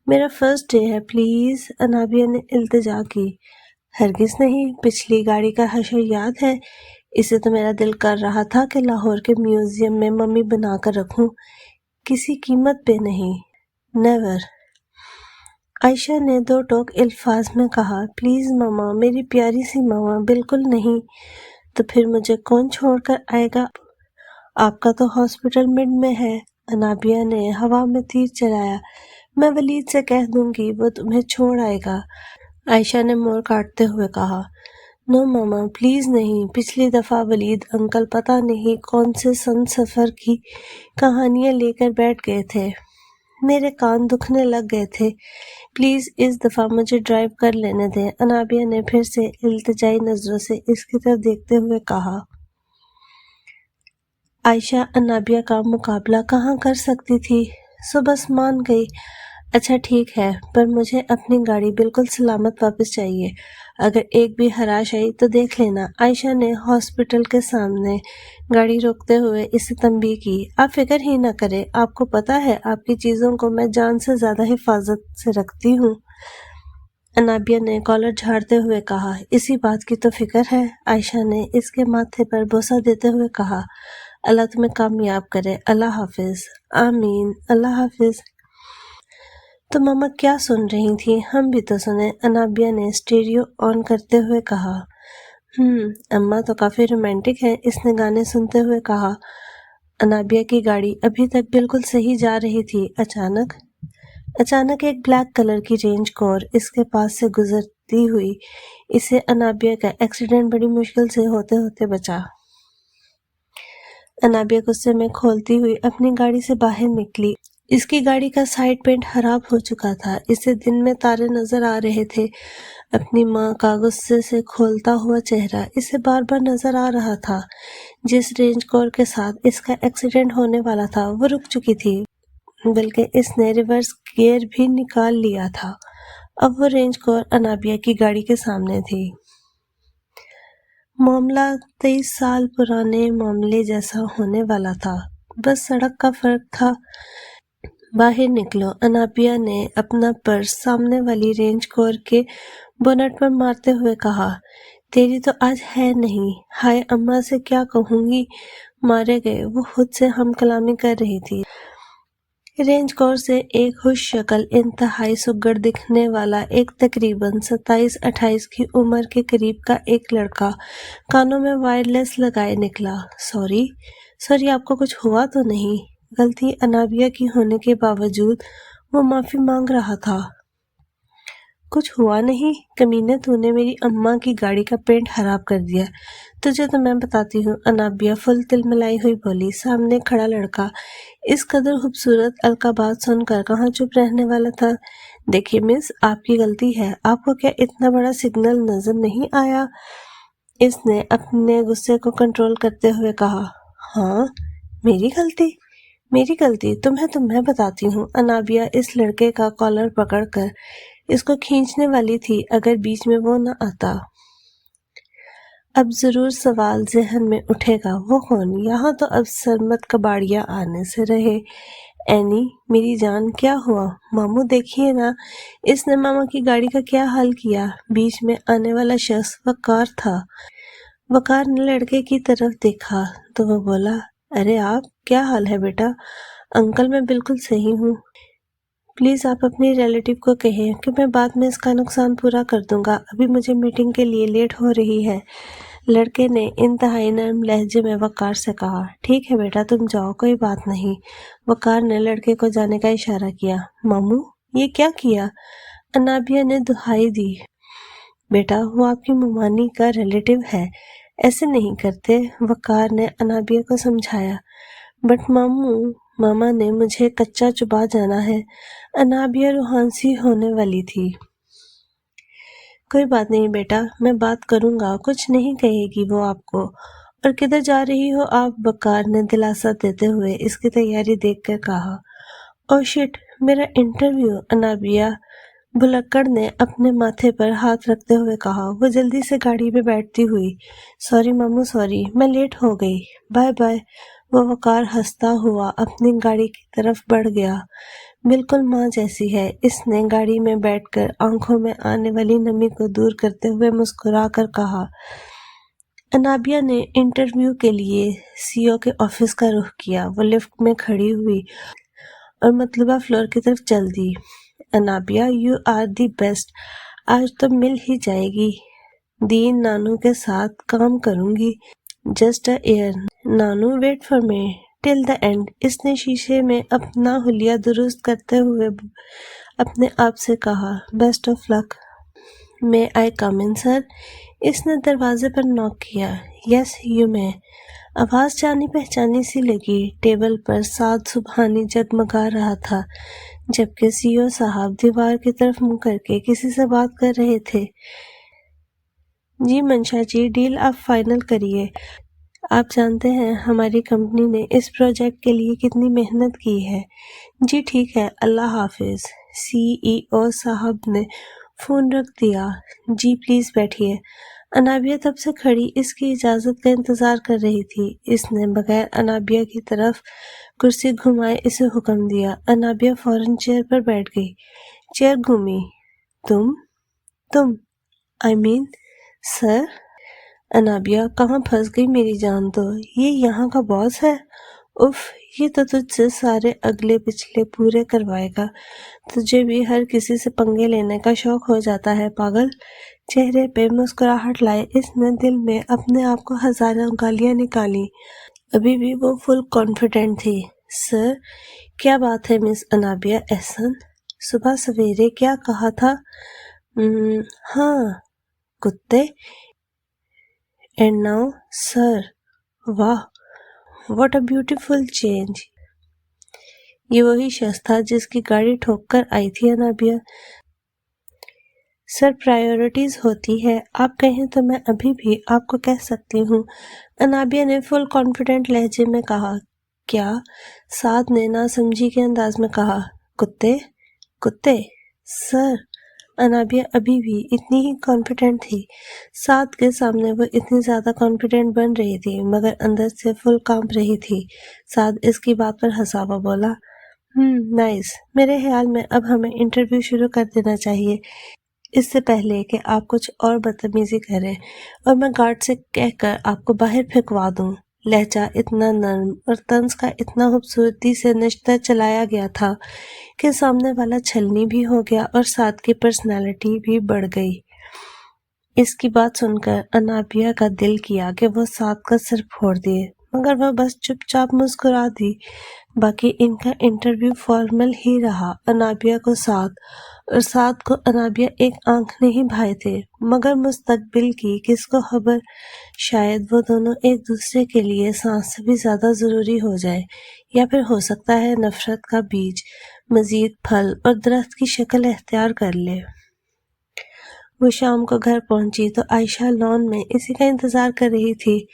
میرا فرسٹ ڈے ہے پلیز، انابیہ نے التجا کی۔ ہرگز نہیں، پچھلی گاڑی کا حشر یاد ہے؟ اسے تو میرا دل کر رہا تھا کہ لاہور کے میوزیم میں ممی بنا کر رکھوں، کسی قیمت پہ نہیں، نیور۔ عائشہ نے 2 ٹوک الفاظ میں کہا۔ پلیز ماما، میری پیاری سی ماما، بالکل نہیں۔ تو پھر مجھے کون چھوڑ کر آئے گا؟ آپ کا تو ہاسپٹل مڈ میں ہے۔ انابیہ نے ہوا میں تیر چلایا۔ میں ولید سے کہہ دوں گی، وہ تمہیں چھوڑ آئے گا، عائشہ نے مور کاٹتے ہوئے کہا۔ نو ماما پلیز نہیں، پچھلی دفعہ ولید انکل پتہ نہیں کون سے سفر کی کہانیاں لے کر بیٹھ گئے تھے، میرے کان دکھنے لگ گئے تھے، پلیز اس دفعہ مجھے ڈرائیو کر لینے دیں، انابیہ نے پھر سے التجائی نظروں سے اس کی طرف دیکھتے ہوئے کہا۔ عائشہ انابیہ کا مقابلہ کہاں کر سکتی تھی، سو بس مان گئی۔ اچھا ٹھیک ہے، پر مجھے اپنی گاڑی بالکل سلامت واپس چاہیے۔ اگر ایک بھی خراش آئی تو دیکھ لینا۔ عائشہ نے ہاسپٹل کے سامنے گاڑی روکتے ہوئے اسے تنبیہ کی۔ آپ فکر ہی نہ کریں، آپ کو پتہ ہے آپ کی چیزوں کو میں جان سے زیادہ حفاظت سے رکھتی ہوں۔ انابیہ نے کالر جھاڑتے ہوئے کہا۔ اسی بات کی تو فکر ہے، عائشہ نے اس کے ماتھے پر بوسہ دیتے ہوئے کہا۔ اللہ تمہیں کامیاب کرے، اللہ حافظ۔ آمین، اللہ حافظ۔ تو ماما کیا سن رہی تھی؟ ہم بھی تو سنیں، انابیہ نے اسٹیریو آن کرتے ہوئے کہا۔ اماں تو کافی رومانٹک ہیں، اس نے گانے سنتے ہوئے کہا۔ انابیہ کی گاڑی ابھی تک بالکل صحیح جا رہی تھی۔ اچانک ایک بلیک کلر کی رینج کور اس کے پاس سے گزرتی ہوئی اسے انابیہ کا ایکسیڈنٹ بڑی مشکل سے ہوتے ہوتے بچا۔ انابیہ غصے میں کھولتی ہوئی اپنی گاڑی سے باہر نکلی۔ اس کی گاڑی کا سائڈ پینٹ خراب ہو چکا تھا، اسے دن میں تارے نظر آ رہے تھے۔ اپنی ماں کا غصے سے کھولتا ہوا چہرہ اسے بار بار نظر آ رہا تھا۔ جس رینج کور کے ساتھ اس کا ایکسیڈنٹ ہونے والا تھا وہ رک چکی تھی، بلکہ اس نے ریورس گیئر بھی نکال لیا تھا۔ اب وہ رینج کور انابیہ کی گاڑی کے سامنے تھی۔ معاملہ 23 سال پرانے معاملے جیسا ہونے والا تھا، بس سڑک کا فرق تھا۔ باہر نکلو، انابیہ نے اپنا پرس سامنے والی رینج کور کے بونٹ پر مارتے ہوئے کہا۔ تیری تو آج ہے نہیں، ہائے اماں سے کیا کہوں گی، مارے گئے۔ وہ خود سے ہم کلامی کر رہی تھی۔ رینج کور سے ایک خوش شکل، انتہائی سگڑ دکھنے والا ایک تقریباً 27-28 کی عمر کے قریب کا ایک لڑکا کانوں میں وائرلیس لگائے نکلا۔ سوری، آپ کو کچھ ہوا تو نہیں؟ غلطی انابیہ کی ہونے کے باوجود وہ معافی مانگ رہا تھا۔ کچھ ہوا نہیں؟ کمینے، تو نے میری اماں کی گاڑی کا پینٹ خراب کر دیا۔ تجھے تو میں بتاتی ہوں، انابیہ فل تلملائی ہوئی بولی۔ سامنے کھڑا لڑکا اس قدر خوبصورت القابات سن کر کہاں چپ رہنے والا تھا۔ دیکھیے مس، آپ کی غلطی ہے، آپ کو کیا اتنا بڑا سگنل نظر نہیں آیا؟ اس نے اپنے غصے کو کنٹرول کرتے ہوئے کہا۔ ہاں، میری غلطی تمہیں تو میں بتاتی ہوں۔ انابیہ اس لڑکے کا کالر پکڑ کر اس کو کھینچنے والی تھی اگر بیچ میں وہ نہ آتا۔ اب ضرور سوال ذہن میں اٹھے گا، وہ کون؟ یہاں تو اب سرمت کباڑیا آنے سے رہے۔ اینی میری جان، کیا ہوا؟ ماموں دیکھیے نا، اس نے ماما کی گاڑی کا کیا حال کیا۔ بیچ میں آنے والا شخص وقار تھا۔ وقار نے لڑکے کی طرف دیکھا تو وہ بولا، ارے آپ، کیا حال ہے بیٹا؟ انکل میں بالکل صحیح ہوں۔ پلیز آپ اپنی ریلیٹیو کو کہیں کہ میں بعد میں اس کا نقصان پورا کر دوں گا، ابھی مجھے میٹنگ کے لیے لیٹ ہو رہی ہے۔ لڑکے نے انتہائی نرم لہجے میں وقار سے کہا۔ ٹھیک ہے بیٹا، تم جاؤ، کوئی بات نہیں۔ وقار نے لڑکے کو جانے کا اشارہ کیا۔ ماموں، یہ کیا کیا؟ انابیہ نے دہائی دی۔ بیٹا، وہ آپ کی ممانی کا ریلیٹیو ہے، ایسے نہیں کرتے، وقار نے انابیہ کو سمجھایا۔ بٹ ماما نے مجھے کچا چبا جانا ہے۔ انابیہ روحانسی ہونے والی تھی۔ کوئی بات نہیں بیٹا، میں بات کروں گا، کچھ نہیں کہے گی وہ آپ کو۔ اور کدھر جا رہی ہو آپ؟ وقار نے دلاسا دیتے ہوئے اس کی تیاری دیکھ کر کہا۔ او شٹ، میرا انٹرویو، انابیہ بھلکڑ نے اپنے ماتھے پر ہاتھ رکھتے ہوئے کہا۔ وہ جلدی سے گاڑی میں بیٹھتی ہوئی، سوری ماموں، سوری، میں لیٹ ہو گئی، بائے بائے۔ وہ وقار ہنستا ہوا اپنی گاڑی کی طرف بڑھ گیا۔ بالکل ماں جیسی ہے، اس نے گاڑی میں بیٹھ کر آنکھوں میں آنے والی نمی کو دور کرتے ہوئے مسکرا کر کہا۔ انابیہ نے انٹرویو کے لیے سی او کے آفس کا رخ کیا۔ وہ لفٹ میں کھڑی ہوئی اور مطلوبہ فلور کی طرف چل دی۔ Anabia, you are the best, آج تو مل ہی جائے گی۔ دین نانو کے ساتھ کام کروں گی۔ جسٹ اے ایئر نانو، wait for me till the end. اس نے شیشے میں اپنا حلیہ درست کرتے ہوئے اپنے آپ سے کہا۔ بیسٹ آف لک۔ مے آئی کم ان سر؟ اس نے دروازے پر ناک کیا۔ Yes you may. آواز جانی پہچانی سی لگی۔ ٹیبل پر سعد سبحانی جگمگا رہا تھا، جبکہ سی او صاحب دیوار کی طرف منہ کر کے کسی سے بات کر رہے تھے۔ جی منشا جی، ڈیل آپ فائنل کریے۔ آپ جانتے ہیں ہماری کمپنی نے اس پروجیکٹ کے لیے کتنی محنت کی ہے۔ جی ٹھیک ہے، اللہ حافظ۔ CEO صاحب نے فون رکھ دیا۔ جی پلیز بیٹھیے۔ انابیہ تب سے کھڑی اس کی اجازت کا انتظار کر رہی تھی۔ اس نے بغیر انابیہ کی طرف کرسی گھمائے اسے حکم دیا۔ انابیہ فوراً چیئر پر بیٹھ گئی۔ چیئر گھومی۔ تم سر؟ انابیہ کہاں پھنس گئی میری جان؟ تو یہ یہاں کا باس ہے؟ اف، یہ تو تجھ سے سارے اگلے پچھلے پورے کروائے گا۔ تجھے بھی ہر کسی سے پنگے لینے کا شوق ہو جاتا ہے پاگل۔ چہرے پہ مسکراہٹ لائے اس نے دل میں اپنے آپ کو ہزاروں گالیاں نکالی۔ ابھی بھی وہ فل کانفیڈنٹ تھی۔ سر، کیا بات ہے مس انابیہ احسن؟ صبح سویرے کیا کہا تھا؟ ہاں، کتے۔ اینڈ ناؤ سر۔ واہ، واٹ اے بیوٹیفل چینج۔ یہ وہی شخص تھا جس کی گاڑی ٹھوک کر آئی تھی انابیہ۔ سر، پرائیورٹیز ہوتی ہے، آپ کہیں تو میں ابھی بھی آپ کو کہہ سکتی ہوں، انابیہ نے فل کانفیڈنٹ لہجے میں کہا۔ کیا؟ سعد نے ناسمجھی کے انداز میں کہا۔ کتے؟ سر، انابیہ ابھی بھی اتنی ہی کانفیڈنٹ تھی۔ سعد کے سامنے وہ اتنی زیادہ کانفیڈنٹ بن رہی تھی مگر اندر سے فل کانپ رہی تھی۔ سعد اس کی بات پر ہنسا ہوا بولا، نائس، میرے خیال میں اب ہمیں انٹرویو شروع کر دینا چاہیے، اس سے پہلے کہ آپ کچھ اور بدتمیزی کریں اور میں گارڈ سے کہہ کر آپ کو باہر پھینکوا دوں۔ لہجہ اتنا نرم اور طنز کا اتنا خوبصورتی سے نشتر چلایا گیا تھا کہ سامنے والا چھلنی بھی ہو گیا اور سعد کی پرسنالٹی بھی بڑھ گئی۔ اس کی بات سن کر انابیہ کا دل کیا کہ وہ سعد کا سر پھوڑ دیے مگر وہ بس چپ چاپ مسکرا دی۔ باقی ان کا انٹرویو فارمل ہی رہا۔ انابیہ کو سعد اور سعد کو انابیہ ایک آنکھ نہیں بھائے تھے مگر مستقبل کی کس کو خبر، شاید وہ دونوں ایک دوسرے کے لیے سانس سے بھی زیادہ ضروری ہو جائے یا پھر ہو سکتا ہے نفرت کا بیج مزید پھل اور درخت کی شکل اختیار کر لے۔ وہ شام کو گھر پہنچی تو عائشہ لان میں اسی کا انتظار کر رہی تھی۔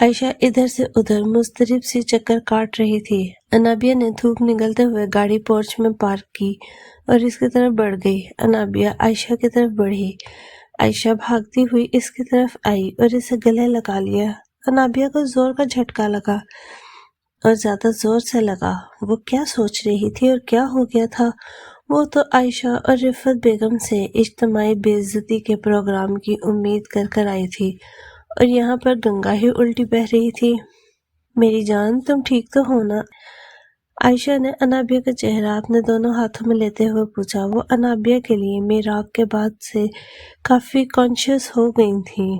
عائشہ ادھر سے ادھر مضطرب سی چکر کاٹ رہی تھی۔ انابیہ نے دھوپ نگلتے ہوئے گاڑی پورچ میں پارک کی اور اس کی طرف بڑھ گئی۔ انابیہ عائشہ کی طرف بڑھی۔ عائشہ بھاگتی ہوئی اس کی طرف آئی اور اسے گلے لگا لیا۔ انابیہ کو زور کا جھٹکا لگا اور زیادہ زور سے لگا۔ وہ کیا سوچ رہی تھی اور کیا ہو گیا تھا؟ وہ تو عائشہ اور رفعت بیگم سے اجتماعی بے عزتی کے پروگرام کی امید کر کر آئی تھی اور یہاں پر گنگا ہی الٹی بہہ رہی تھی۔ میری جان، تم ٹھیک تو ہو نا؟ عائشہ نے انابیہ کا چہرہ اپنے دونوں ہاتھوں میں لیتے ہوئے پوچھا۔ وہ انابیہ کے لیے میراب کے بعد سے کافی کانشیس ہو گئی تھی۔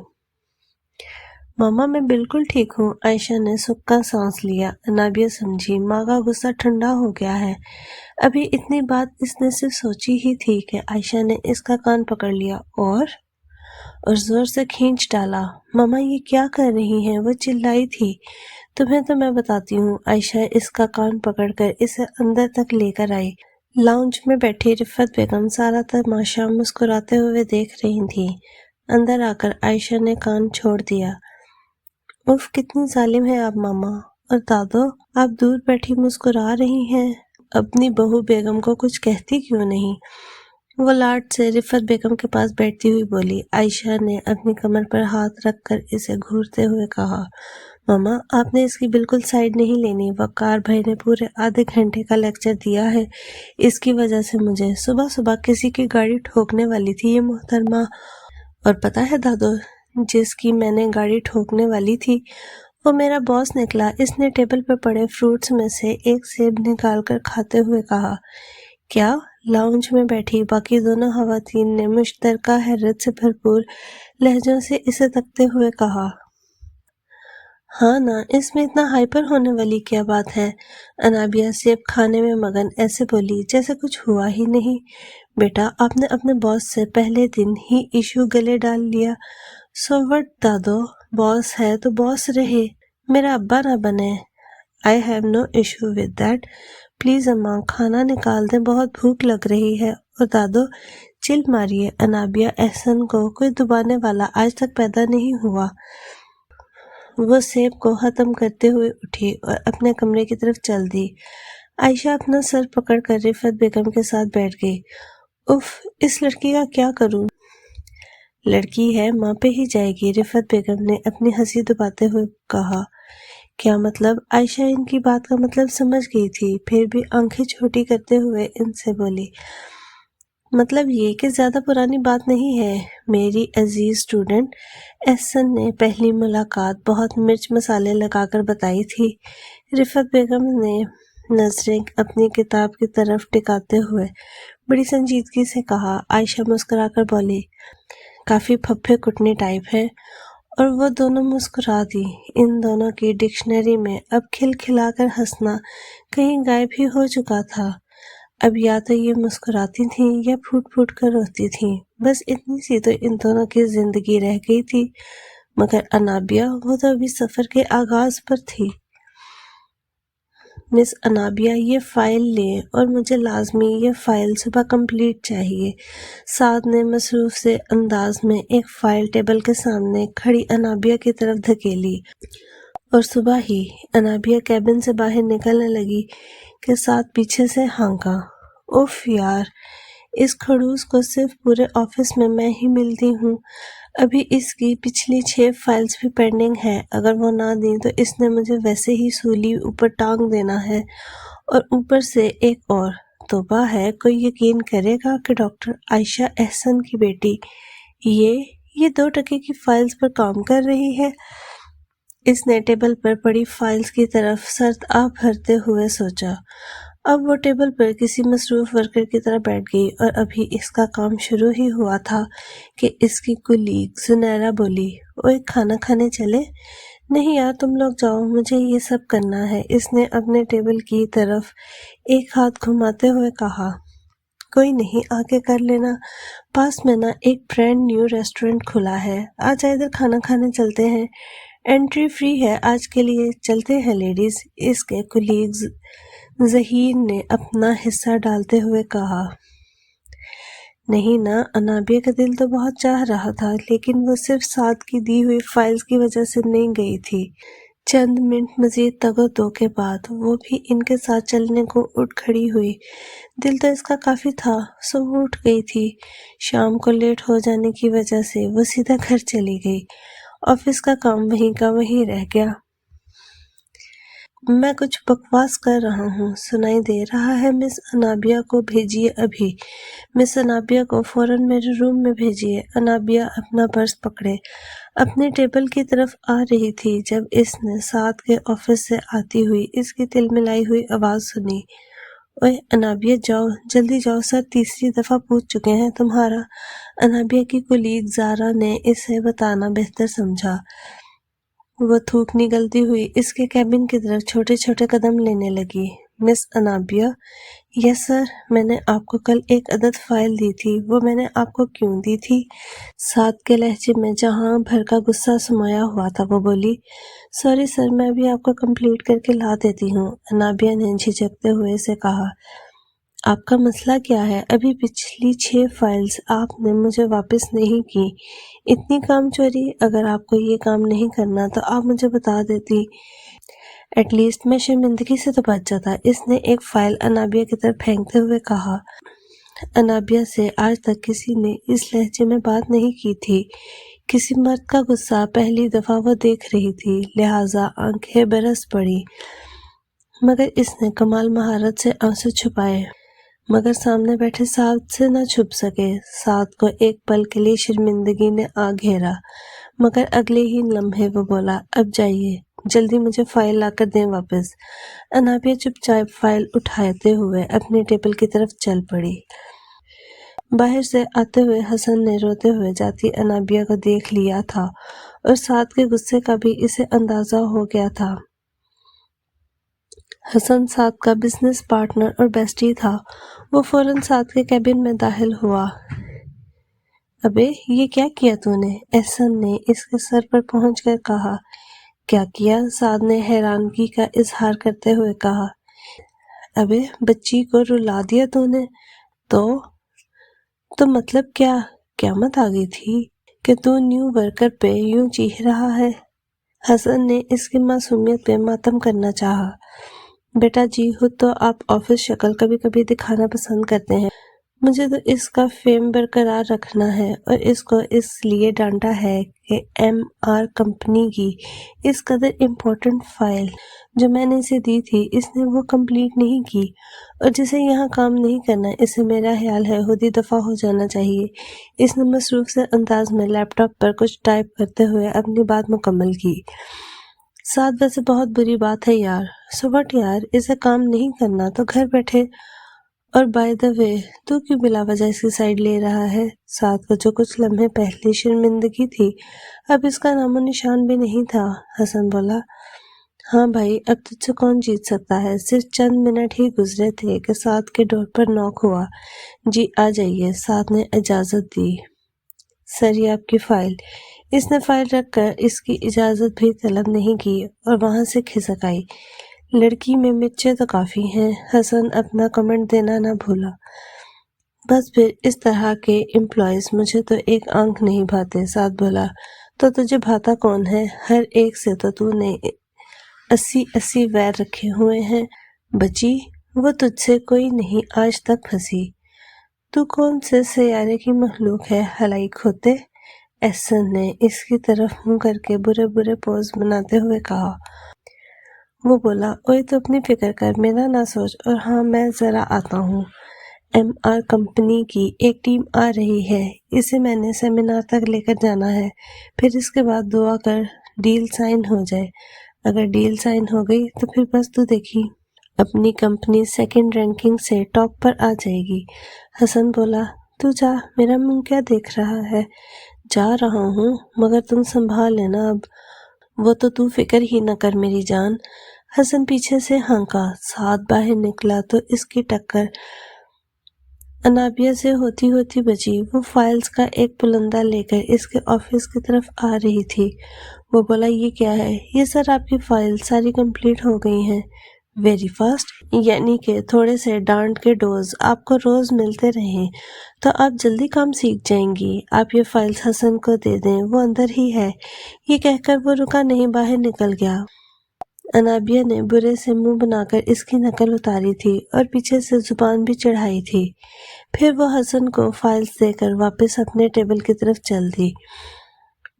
ماما، میں بالکل ٹھیک ہوں۔ عائشہ نے سکا سانس لیا۔ انابیہ سمجھی ماں کا غصہ ٹھنڈا ہو گیا ہے۔ ابھی اتنی بات اس نے صرف سوچی ہی تھی کہ عائشہ نے اس کا کان پکڑ لیا اور زور سے کھینچ ڈالا۔ ماما، یہ کیا کر رہی ہیں؟ وہ چلائی تھی۔ تمہیں تو میں بتاتی ہوں۔ عائشہ اس کا کان پکڑ کر اسے اندر تک لے کر آئی۔ لاؤنج میں بیٹھی رفعت بیگم سارا تماشا مسکراتے ہوئے دیکھ رہی تھی۔ اندر آ کر عائشہ نے کان چھوڑ دیا۔ اف، کتنی ظالم ہے آپ ماما۔ اور دادو، آپ دور بیٹھی مسکرا رہی ہیں، اپنی بہو بیگم کو کچھ کہتی کیوں نہیں؟ وہ لاڈ سے رفعت بیگم کے پاس بیٹھتی ہوئی بولی۔ عائشہ نے اپنی کمر پر ہاتھ رکھ کر اسے گھورتے ہوئے کہا، ماما، آپ نے اس کی بالکل سائیڈ نہیں لینی۔ وقار بھائی نے پورے آدھے گھنٹے کا لیکچر دیا ہے، اس کی وجہ سے مجھے صبح صبح کسی کی گاڑی ٹھوکنے والی تھی یہ محترمہ۔ اور پتہ ہے دادو، جس کی میں نے گاڑی ٹھوکنے والی تھی وہ میرا باس نکلا۔ اس نے ٹیبل پر پڑے فروٹس میں سے ایک سیب نکال کر کھاتے ہوئے کہا۔ کیا؟ لاؤنج میں بیٹھی باقی دونوں خواتین نے مشترکہ حیرت سے بھرپور لہجوں سے اسے تکتے ہوئے کہا۔ ہاں نا، اس میں اتنا ہائپر ہونے والی کیا بات ہے؟ انابیہ سیب کھانے میں مگن ایسے بولی جیسے کچھ ہوا ہی نہیں۔ بیٹا، آپ نے اپنے باس سے پہلے دن ہی ایشو گلے ڈال لیا۔ سو وٹ دادو، باس ہے تو باس رہے، میرا ابا نہ بنے۔ I have no issue with that۔ Please اماں، کھانا نکال دیں، بہت بھوک لگ رہی ہے۔ اور دادو، چل ماریے، انابیہ احسن کو کوئی دبانے والا آج تک پیدا نہیں ہوا۔ وہ سیب کو ختم کرتے ہوئے اٹھی اور اپنے کمرے کی طرف چل دی۔ عائشہ اپنا سر پکڑ کر رفعت بیگم کے ساتھ بیٹھ گئی۔ اف، اس لڑکی کا کیا کروں؟ لڑکی ہے، ماں پہ ہی جائے گی، رفعت بیگم نے اپنی ہنسی دباتے ہوئے کہا۔ کیا مطلب؟ عائشہ ان کی بات کا مطلب سمجھ گئی تھی، پھر بھی آنکھیں چھوٹی کرتے ہوئے ان سے بولی، مطلب یہ کہ زیادہ پرانی بات نہیں ہے میری عزیز اسٹوڈنٹ، احسن نے پہلی ملاقات بہت مرچ مسالے لگا کر بتائی تھی۔ رفعت بیگم نے نظریں اپنی کتاب کی طرف ٹکاتے ہوئے بڑی سنجیدگی سے کہا۔ عائشہ مسکرا کر بولی، کافی پھپھے کٹنی ٹائپ ہے، اور وہ دونوں مسکرا دی۔ ان دونوں کی ڈکشنری میں اب کھل کھلا کر ہنسنا کہیں غائب ہی ہو چکا تھا۔ اب یا تو یہ مسکراتی تھیں یا پھوٹ پھوٹ کر روتی تھیں، بس اتنی سی تو ان دونوں کی زندگی رہ گئی تھی۔ مگر انابیہ، وہ تو ابھی سفر کے آغاز پر تھی۔ مس انابیہ، یہ فائل لیں اور مجھے لازمی یہ فائل صبح کمپلیٹ چاہیے۔ سعد نے مصروف سے انداز میں ایک فائل ٹیبل کے سامنے کھڑی انابیہ کی طرف دھکیلی، اور صبح ہی انابیہ کیبن سے باہر نکلنے لگی کہ سعد پیچھے سے ہانکا۔ اوف یار، اس کھڑوس کو صرف پورے آفس میں ہی ملتی ہوں۔ ابھی اس کی پچھلی 6 فائلز بھی پینڈنگ ہیں، اگر وہ نہ دیں تو اس نے مجھے ویسے ہی سولی اوپر ٹانگ دینا ہے، اور اوپر سے ایک اور۔ توبہ ہے، کوئی یقین کرے گا کہ ڈاکٹر عائشہ احسن کی بیٹی یہ 2 ٹکے کی فائلز پر کام کر رہی ہے؟ اس نے ٹیبل پر پڑی فائلز کی طرف سرد آہ بھرتے ہوئے سوچا۔ اب وہ ٹیبل پر کسی مصروف ورکر کی طرح بیٹھ گئی، اور ابھی اس کا کام شروع ہی ہوا تھا کہ اس کی کولیگ زنیرہ بولی، اوئے کھانا کھانے چلے؟ نہیں یار، تم لوگ جاؤ، مجھے یہ سب کرنا ہے۔ اس نے اپنے ٹیبل کی طرف ایک ہاتھ گھماتے ہوئے کہا۔ کوئی نہیں، آ کے کر لینا، پاس میں نا ایک برانڈ نیو ریسٹورنٹ کھلا ہے، آجا ادھر کھانا کھانے چلتے ہیں، انٹری فری ہے آج کے لیے، چلتے ہیں لیڈیز۔ اس کے کولیگ ظہیر نے اپنا حصہ ڈالتے ہوئے کہا۔ نہیں نا، انابیہ کا دل تو بہت چاہ رہا تھا، لیکن وہ صرف سعد کی دی ہوئی فائلز کی وجہ سے نہیں گئی تھی۔ چند منٹ مزید تگ و دو کے بعد وہ بھی ان کے ساتھ چلنے کو اٹھ کھڑی ہوئی۔ دل تو اس کا کافی تھا، سو وہ اٹھ گئی تھی۔ شام کو لیٹ ہو جانے کی وجہ سے وہ سیدھا گھر چلی گئی۔ آفس کا کام وہیں کا وہیں رہ گیا۔ میں کچھ بکواس کر رہا ہوں، سنائی دے رہا ہے؟ مس انابیہ کو بھیجیے ابھی، مس انابیہ کو فوراً میرے روم میں بھیجیے۔ انابیہ اپنا پرس پکڑے اپنے ٹیبل کی طرف آ رہی تھی جب اس نے سعد کے آفس سے آتی ہوئی اس کی تل ملائی ہوئی آواز سنی۔ اوئے انابیہ، جاؤ جلدی جاؤ، سر تیسری دفعہ پوچھ چکے ہیں تمہارا۔ انابیہ کی کولیگ زارا نے اسے بتانا بہتر سمجھا۔ وہ تھوک نگلتی ہوئی اس کے کیبن کی طرف چھوٹے چھوٹے قدم لینے لگی۔ مس انابیہ، یس سر، میں نے آپ کو کل ایک عدد فائل دی تھی، وہ میں نے آپ کو کیوں دی تھی؟ سعد کے لہجے میں جہاں بھر کا غصہ سمایا ہوا تھا وہ بولی، سوری سر، میں ابھی آپ کو کمپلیٹ کر کے لا دیتی ہوں۔ انابیہ نے جھجکتے ہوئے اسے کہا، آپ کا مسئلہ کیا ہے؟ ابھی پچھلی 6 فائلز آپ نے مجھے واپس نہیں کی، اتنی کام چوری؟ اگر آپ کو یہ کام نہیں کرنا تو آپ مجھے بتا دیتی، ایٹ لیسٹ میں شرمندگی سے تو بچ جاتا۔ اس نے ایک فائل انابیہ کی طرف پھینکتے ہوئے کہا۔ انابیہ سے آج تک کسی نے اس لہجے میں بات نہیں کی تھی۔ کسی مرد کا غصہ پہلی دفعہ وہ دیکھ رہی تھی، لہٰذا آنکھیں برس پڑی، مگر اس نے کمال مہارت سے آنسو چھپائے، مگر سامنے بیٹھے سعد سے نہ چھپ سکے۔ سعد کو ایک پل کے لیے شرمندگی نے آ گھیرا، مگر اگلے ہی لمحے وہ بولا، اب جائیے، جلدی مجھے فائل لا کر دیں واپس۔ انابیہ چپ چاپ فائل اٹھاتے ہوئے اپنے ٹیبل کی طرف چل پڑی۔ باہر سے آتے ہوئے حسن نے روتے ہوئے جاتی انابیہ کو دیکھ لیا تھا، اور سعد کے غصے کا بھی اسے اندازہ ہو گیا تھا۔ حسن سعد کا بزنس پارٹنر اور بیسٹی تھا۔ وہ فوراً سعد کے کیبن میں داخل ہوا۔ ابے یہ کیا کیا تو نے؟ احسن نے اس کے سر پر پہنچ کر کہا۔ کیا کیا؟ سعد نے حیرانگی کا اظہار کرتے ہوئے کہا۔ ابے بچی کو رلا دیا تو نے؟ تو مطلب کیا قیامت آ گئی تھی کہ تو نیو ورکر پہ یوں چیخ رہا ہے؟ حسن نے اس کی معصومیت پہ ماتم کرنا چاہا۔ بیٹا جی خود تو آپ آفس شکل کبھی کبھی دکھانا پسند کرتے ہیں، مجھے تو اس کا فیم برقرار رکھنا ہے، اور اس کو اس لیے ڈانٹا ہے کہ ایم آر کمپنی کی اس قدر امپورٹنٹ فائل جو میں نے اسے دی تھی اس نے وہ کمپلیٹ نہیں کی، اور جسے یہاں کام نہیں کرنا اسے میرا خیال ہے خود ہی دفعہ ہو جانا چاہیے۔ اس نے مصروف سے انداز میں لیپ ٹاپ پر کچھ ٹائپ کرتے ہوئے اپنی بات مکمل کی۔ ساتھ ویسے بہت بری بات ہے یار، سو وٹ یار، اسے کام نہیں کرنا تو گھر بیٹھے، اور بائی دا وے تو کیوں بلا وجہ اس کی سائڈ لے رہا ہے؟ ساتھ کو جو کچھ لمحے پہلے شرمندگی تھی اب اس کا نام و نشان بھی نہیں تھا۔ حسن بولا، ہاں بھائی اب تجھ سے کون جیت سکتا ہے، صرف چند منٹ ہی گزرے تھے کہ ساتھ کے ڈور پر نوک ہوا۔ جی آ جائیے، ساتھ نے اجازت دی۔ سر یہ آپ کی فائل۔ اس نے فائل رکھ کر اس کی اجازت بھی طلب نہیں کی اور وہاں سے کھسک آئی۔ لڑکی میں مچے تو کافی ہیں۔ حسن اپنا کمنٹ دینا نہ بھولا۔ بس پھر اس طرح کے امپلائیز مجھے تو ایک آنکھ نہیں بھاتے۔ ساتھ بولا، تو تجھے بھاتا کون ہے؟ ہر ایک سے تو نے 80 ویر رکھے ہوئے ہیں۔ بچی وہ تجھ سے کوئی نہیں آج تک پھنسی۔ تو کون سے سیارے کی مخلوق ہے ہلائی کھوتے؟ احسن نے اس کی طرف منہ کر کے برے برے پوز بناتے ہوئے کہا۔ وہ بولا، اوئے تو اپنی فکر کر، میرا نہ سوچ، اور ہاں میں ذرا آتا ہوں۔ ایم آر کمپنی کی ایک ٹیم آ رہی ہے، اسے میں نے سیمینار تک لے کر جانا ہے، پھر اس کے بعد دعا کر ڈیل سائن ہو جائے۔ اگر ڈیل سائن ہو گئی تو پھر بس تو دیکھی اپنی کمپنی سیکنڈ رینکنگ سے ٹاپ پر آ جائے گی۔ حسن بولا، تو جا، میرا منہ کیا دیکھ رہا ہے؟ جا رہا ہوں مگر تم سنبھال لینا اب، وہ تو فکر ہی نہ کر میری جان۔ حسن پیچھے سے ہانکا۔ ساتھ باہر نکلا تو اس کی ٹکر انابیہ سے ہوتی ہوتی بچی۔ وہ فائلز کا ایک پلندہ لے کر اس کے آفس کی طرف آ رہی تھی۔ وہ بولا، یہ کیا ہے؟ یہ سر آپ کی فائل ساری کمپلیٹ ہو گئی ہیں۔ ویری فاسٹ، یعنی کہ تھوڑے سے ڈانٹ کے ڈوز آپ کو روز ملتے رہیں تو آپ جلدی کام سیکھ جائیں گی۔ آپ یہ فائلز حسن کو دے دیں، وہ اندر ہی ہے۔ یہ کہہ کر وہ رکا نہیں، باہر نکل گیا۔ انابیہ نے برے سے منہ بنا کر اس کی نقل اتاری تھی اور پیچھے سے زبان بھی چڑھائی تھی۔ پھر وہ حسن کو فائلز دے کر واپس اپنے ٹیبل کی طرف چل دی۔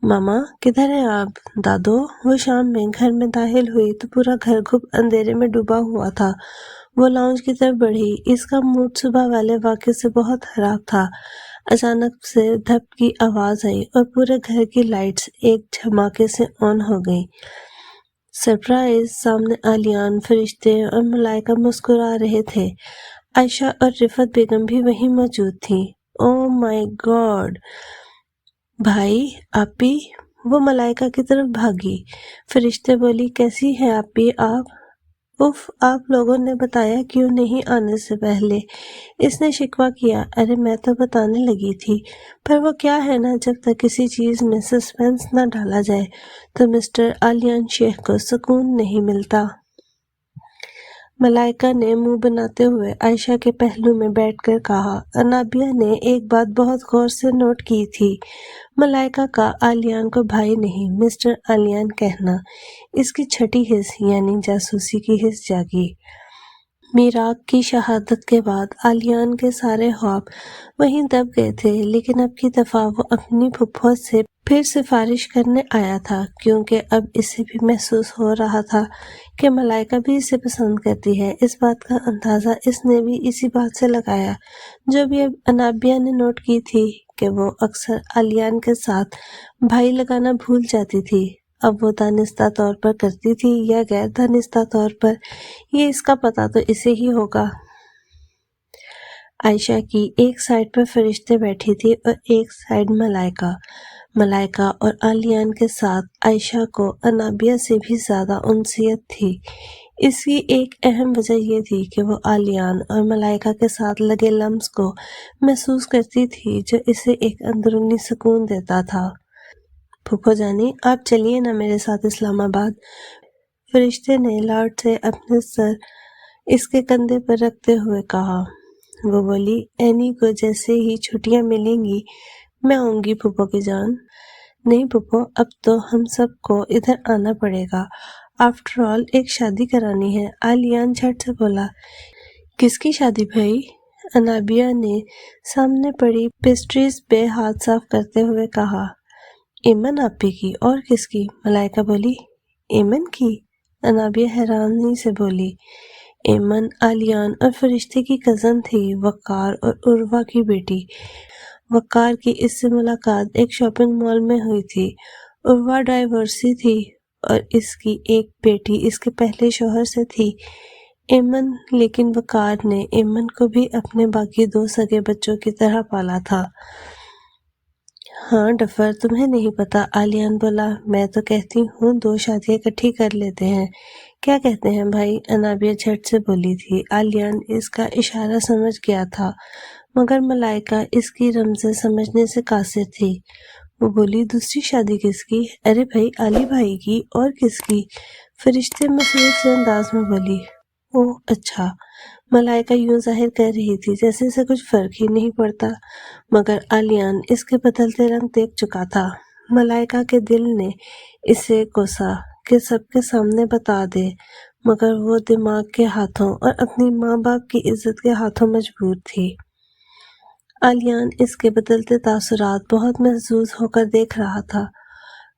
ماما کدھر ہیں آپ؟ دادو؟ وہ شام میں گھر میں داخل ہوئی تو پورا گھر گھپ اندھیرے میں ڈوبا ہوا تھا۔ وہ لاؤنج کی طرف بڑھی۔ اس کا موڈ صبح والے واقعے سے بہت خراب تھا۔ اچانک سے دھپ کی آواز آئی اور پورے گھر کی لائٹس ایک جھماکے سے آن ہو گئیں۔ سرپرائز! سامنے آلیان، فرشتے اور ملائکہ مسکرا رہے تھے۔ عائشہ اور رفعت بیگم بھی وہیں موجود تھیں۔ اوہ مائی گاڈ! بھائی، آپی! وہ ملائکہ کی طرف بھاگی۔ فرشتے بولی، کیسی ہیں آپی آپ؟ اف، آپ لوگوں نے بتایا کیوں نہیں آنے سے پہلے؟ اس نے شکوہ کیا۔ ارے میں تو بتانے لگی تھی، پر وہ کیا ہے نا، جب تک کسی چیز میں سسپینس نہ ڈالا جائے تو مسٹر آلیان شیخ کو سکون نہیں ملتا۔ ملائکہ نے منہ بناتے ہوئے عائشہ کے پہلو میں بیٹھ کر کہا۔ انابیہ نے ایک بات بہت غور سے نوٹ کی تھی، ملائکہ کا آلیان کو بھائی نہیں مسٹر آلیان کہنا۔ اس کی چھٹی حس یعنی جاسوسی کی حس جاگی۔ میراق کی شہادت کے بعد آلیان کے سارے خواب وہیں دب گئے تھے، لیکن اب کی دفعہ وہ اپنی پھپھو سے پھر سفارش کرنے آیا تھا، کیونکہ اب اسے بھی محسوس ہو رہا تھا کہ ملائکہ بھی اسے پسند کرتی ہے۔ اس بات کا اندازہ اس نے بھی اسی بات سے لگایا جو بھی اب انابیہ نے نوٹ کی تھی کہ وہ اکثر آلیان کے ساتھ بھائی لگانا بھول جاتی تھی۔ اب وہ دانستہ طور پر کرتی تھی یا غیر دانستہ طور پر، یہ اس کا پتہ تو اسے ہی ہوگا۔ عائشہ کی ایک سائڈ پر فرشتے بیٹھی تھی اور ایک سائڈ ملائکہ۔ ملائکہ اور آلیان کے ساتھ عائشہ کو انابیہ سے بھی زیادہ انسیت تھی۔ اس کی ایک اہم وجہ یہ تھی کہ وہ آلیان اور ملائکہ کے ساتھ لگے لمس کو محسوس کرتی تھی جو اسے ایک اندرونی سکون دیتا تھا۔ پھوپھو جانی، آپ چلیے نا میرے ساتھ اسلام آباد۔ فرشتے نے لاڈ سے اپنے سر اس کے کندھے پر رکھتے ہوئے کہا۔ وہ بولی، اینی کو جیسے ہی چھٹیاں ملیں گی میں آؤں گی پھوپھو کی جان۔ نہیں پھوپھو، اب تو ہم سب کو ادھر آنا پڑے گا، آفٹر آل ایک شادی کرانی ہے۔ آلیان جھٹ سے بولا۔ کس کی شادی بھائی؟ انابیہ نے سامنے پڑی پیسٹریز پہ ہاتھ صاف کرتے ہوئے کہا۔ ایمن آپی کی۔ اور کس کی؟ ملائکہ بولی۔ ایمن کی؟ انابیہ حیرانی سے بولی۔ ایمن آلیان اور فرشتے کی کزن تھی، وقار اور عروہ کی بیٹی۔ وقار کی اس سے ملاقات ایک شاپنگ مال میں ہوئی تھی۔ عروہ ڈائیورسی تھی اور اس کی ایک بیٹی اس کے پہلے شوہر سے تھی، ایمن، لیکن وقار نے ایمن کو بھی اپنے باقی 2 سگے بچوں کی طرح پالا تھا۔ ہاں ڈفر، تمہیں نہیں پتا، آلیان بولا۔ میں تو کہتی ہوں 2 شادیاں اکٹھی کر لیتے ہیں۔ کیا کہتے ہیں بھائی؟ انابیہ جھٹ سے بولی تھی۔ آلیان اس کا اشارہ سمجھ گیا تھا، مگر ملائکہ اس کی رمزیں سمجھنے سے قاصر تھی۔ وہ بولی، دوسری شادی کس کی؟ ارے بھائی، علی بھائی کی۔ اور کس کی؟ فرشتے مصروف سے انداز میں بولی۔ اوہ اچھا۔ ملائکہ یوں ظاہر کر رہی تھی جیسے اسے کچھ فرق ہی نہیں پڑتا، مگر آلیان اس کے بدلتے رنگ دیکھ چکا تھا۔ ملائکہ کے دل نے اسے کوسا کہ سب کے سامنے بتا دے، مگر وہ دماغ کے ہاتھوں اور اپنی ماں باپ کی عزت کے ہاتھوں مجبور تھی۔ آلیان اس کے بدلتے تاثرات بہت محظوظ ہو کر دیکھ رہا تھا۔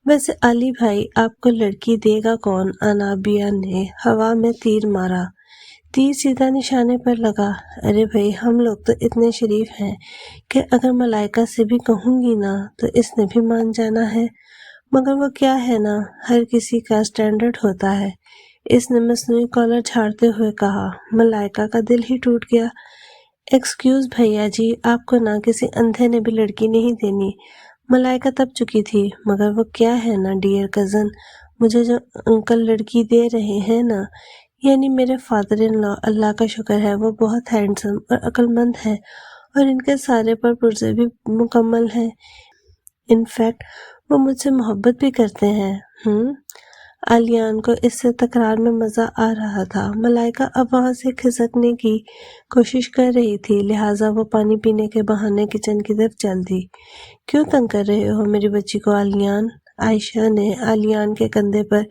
ویسے علی بھائی، آپ کو لڑکی دے گا کون؟ انابیہ نے ہوا میں تیر مارا۔ تیر سیدھا نشانے پر لگا۔ ارے بھائی، ہم لوگ تو اتنے شریف ہیں کہ اگر ملائکہ سے بھی کہوں گی نا تو اس نے بھی مان جانا ہے، مگر وہ کیا ہے نا، ہر کسی کا سٹینڈرڈ ہوتا ہے۔ اس نے مصنوعی کالر جھاڑتے ہوئے کہا۔ ملائکہ کا دل ہی ٹوٹ گیا۔ ایکسکیوز بھیا جی، آپ کو نا کسی اندھے نے بھی لڑکی نہیں دینی۔ ملائکہ تب چکی تھی۔ مگر وہ کیا ہے نا ڈیئر کزن، مجھے جو انکل لڑکی دے رہے ہیں نا، یعنی میرے فادر ان لا، اللہ کا شکر ہے وہ بہت ہینڈسم اور عقل مند ہے، اور ان کے سارے پرپوزے بھی مکمل ہیں۔ انفیکٹ وہ مجھ سے محبت بھی کرتے ہیں۔ آلیان کو اس سے تکرار میں مزہ آ رہا تھا۔ ملائکہ اب وہاں سے کھسکنے کی کوشش کر رہی تھی، لہٰذا وہ پانی پینے کے بہانے کچن کی طرف چل دی۔ کیوں تنگ کر رہے ہو میری بچی کو آلیان؟ عائشہ نے آلیان کے کندھے پر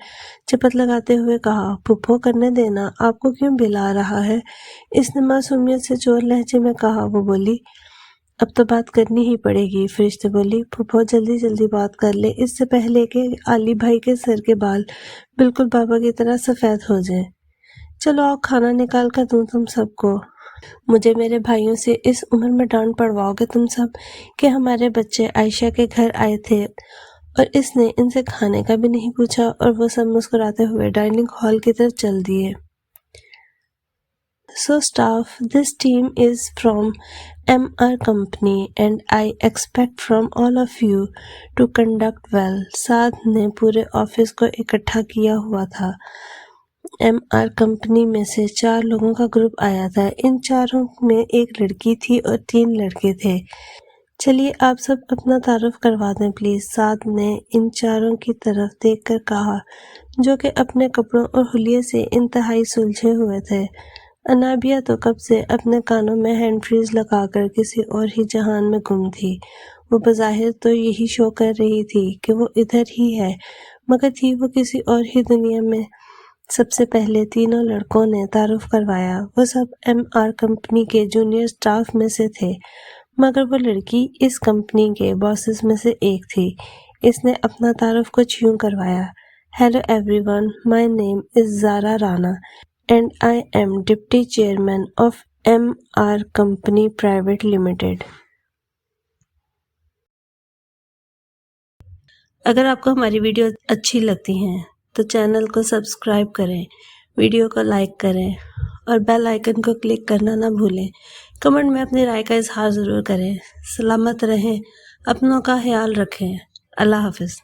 چپت لگاتے ہوئے کہا۔ پھپھو کرنے دینا، آپ کو کیوں بلا رہا ہے؟ اس نے معصومیت سے چور لہجے میں کہا۔ وہ بولی، اب تو بات کرنی ہی پڑے گی۔ فرشتے بولی، پھپھو جلدی جلدی بات کر لے اس سے پہلے کہ علی بھائی کے سر کے بال بالکل بابا کی طرح سفید ہو جائیں۔ چلو آؤ، کھانا نکال کر دوں تم سب کو۔ مجھے میرے بھائیوں سے اس عمر میں ڈانٹ پڑواؤ گے تم سب کہ ہمارے بچے عائشہ کے گھر آئے تھے اور اس نے ان سے کھانے کا بھی نہیں پوچھا، اور وہ سب مسکراتے ہوئے ڈائننگ ہال کی طرف چل دیے۔ So staff, this team is from MR Company and I expect from all of you to conduct well. سعد نے پورے آفس کو اکٹھا کیا ہوا تھا۔ MR کمپنی میں سے 4 لوگوں کا گروپ آیا تھا۔ ان چاروں میں ایک لڑکی تھی اور 3 لڑکے تھے۔ چلیے آپ سب اپنا تعارف کروا دیں پلیز، سعد نے ان چاروں کی طرف دیکھ کر کہا، جو کہ اپنے کپڑوں اور حلیے سے انتہائی سلجھے ہوئے تھے۔ انابیہ تو کب سے اپنے کانوں میں ہینڈ فریز لگا کر کسی اور ہی جہان میں گم تھی۔ وہ بظاہر تو یہی شو کر رہی تھی کہ وہ ادھر ہی ہے، مگر تھی وہ کسی اور ہی دنیا میں۔ سب سے پہلے تینوں لڑکوں نے تعارف کروایا۔ وہ سب MR کمپنی کے جونیئر سٹاف میں سے تھے، مگر وہ لڑکی اس کمپنی کے باسز میں سے ایک تھی۔ اس نے اپنا تعارف کچھ یوں کروایا۔ Hello every one, my name is Zara Rana and I am Deputy Chairman of MR Company Private Limited۔ اگر آپ کو ہماری ویڈیو اچھی لگتی ہیں تو چینل کو سبسکرائب کریں، ویڈیو کو لائک کریں اور بیل آئیکن کو کلک کرنا نہ بھولیں۔ کمنٹ میں اپنی رائے کا اظہار ضرور کریں۔ سلامت رہیں، اپنوں کا خیال رکھیں۔ اللہ حافظ۔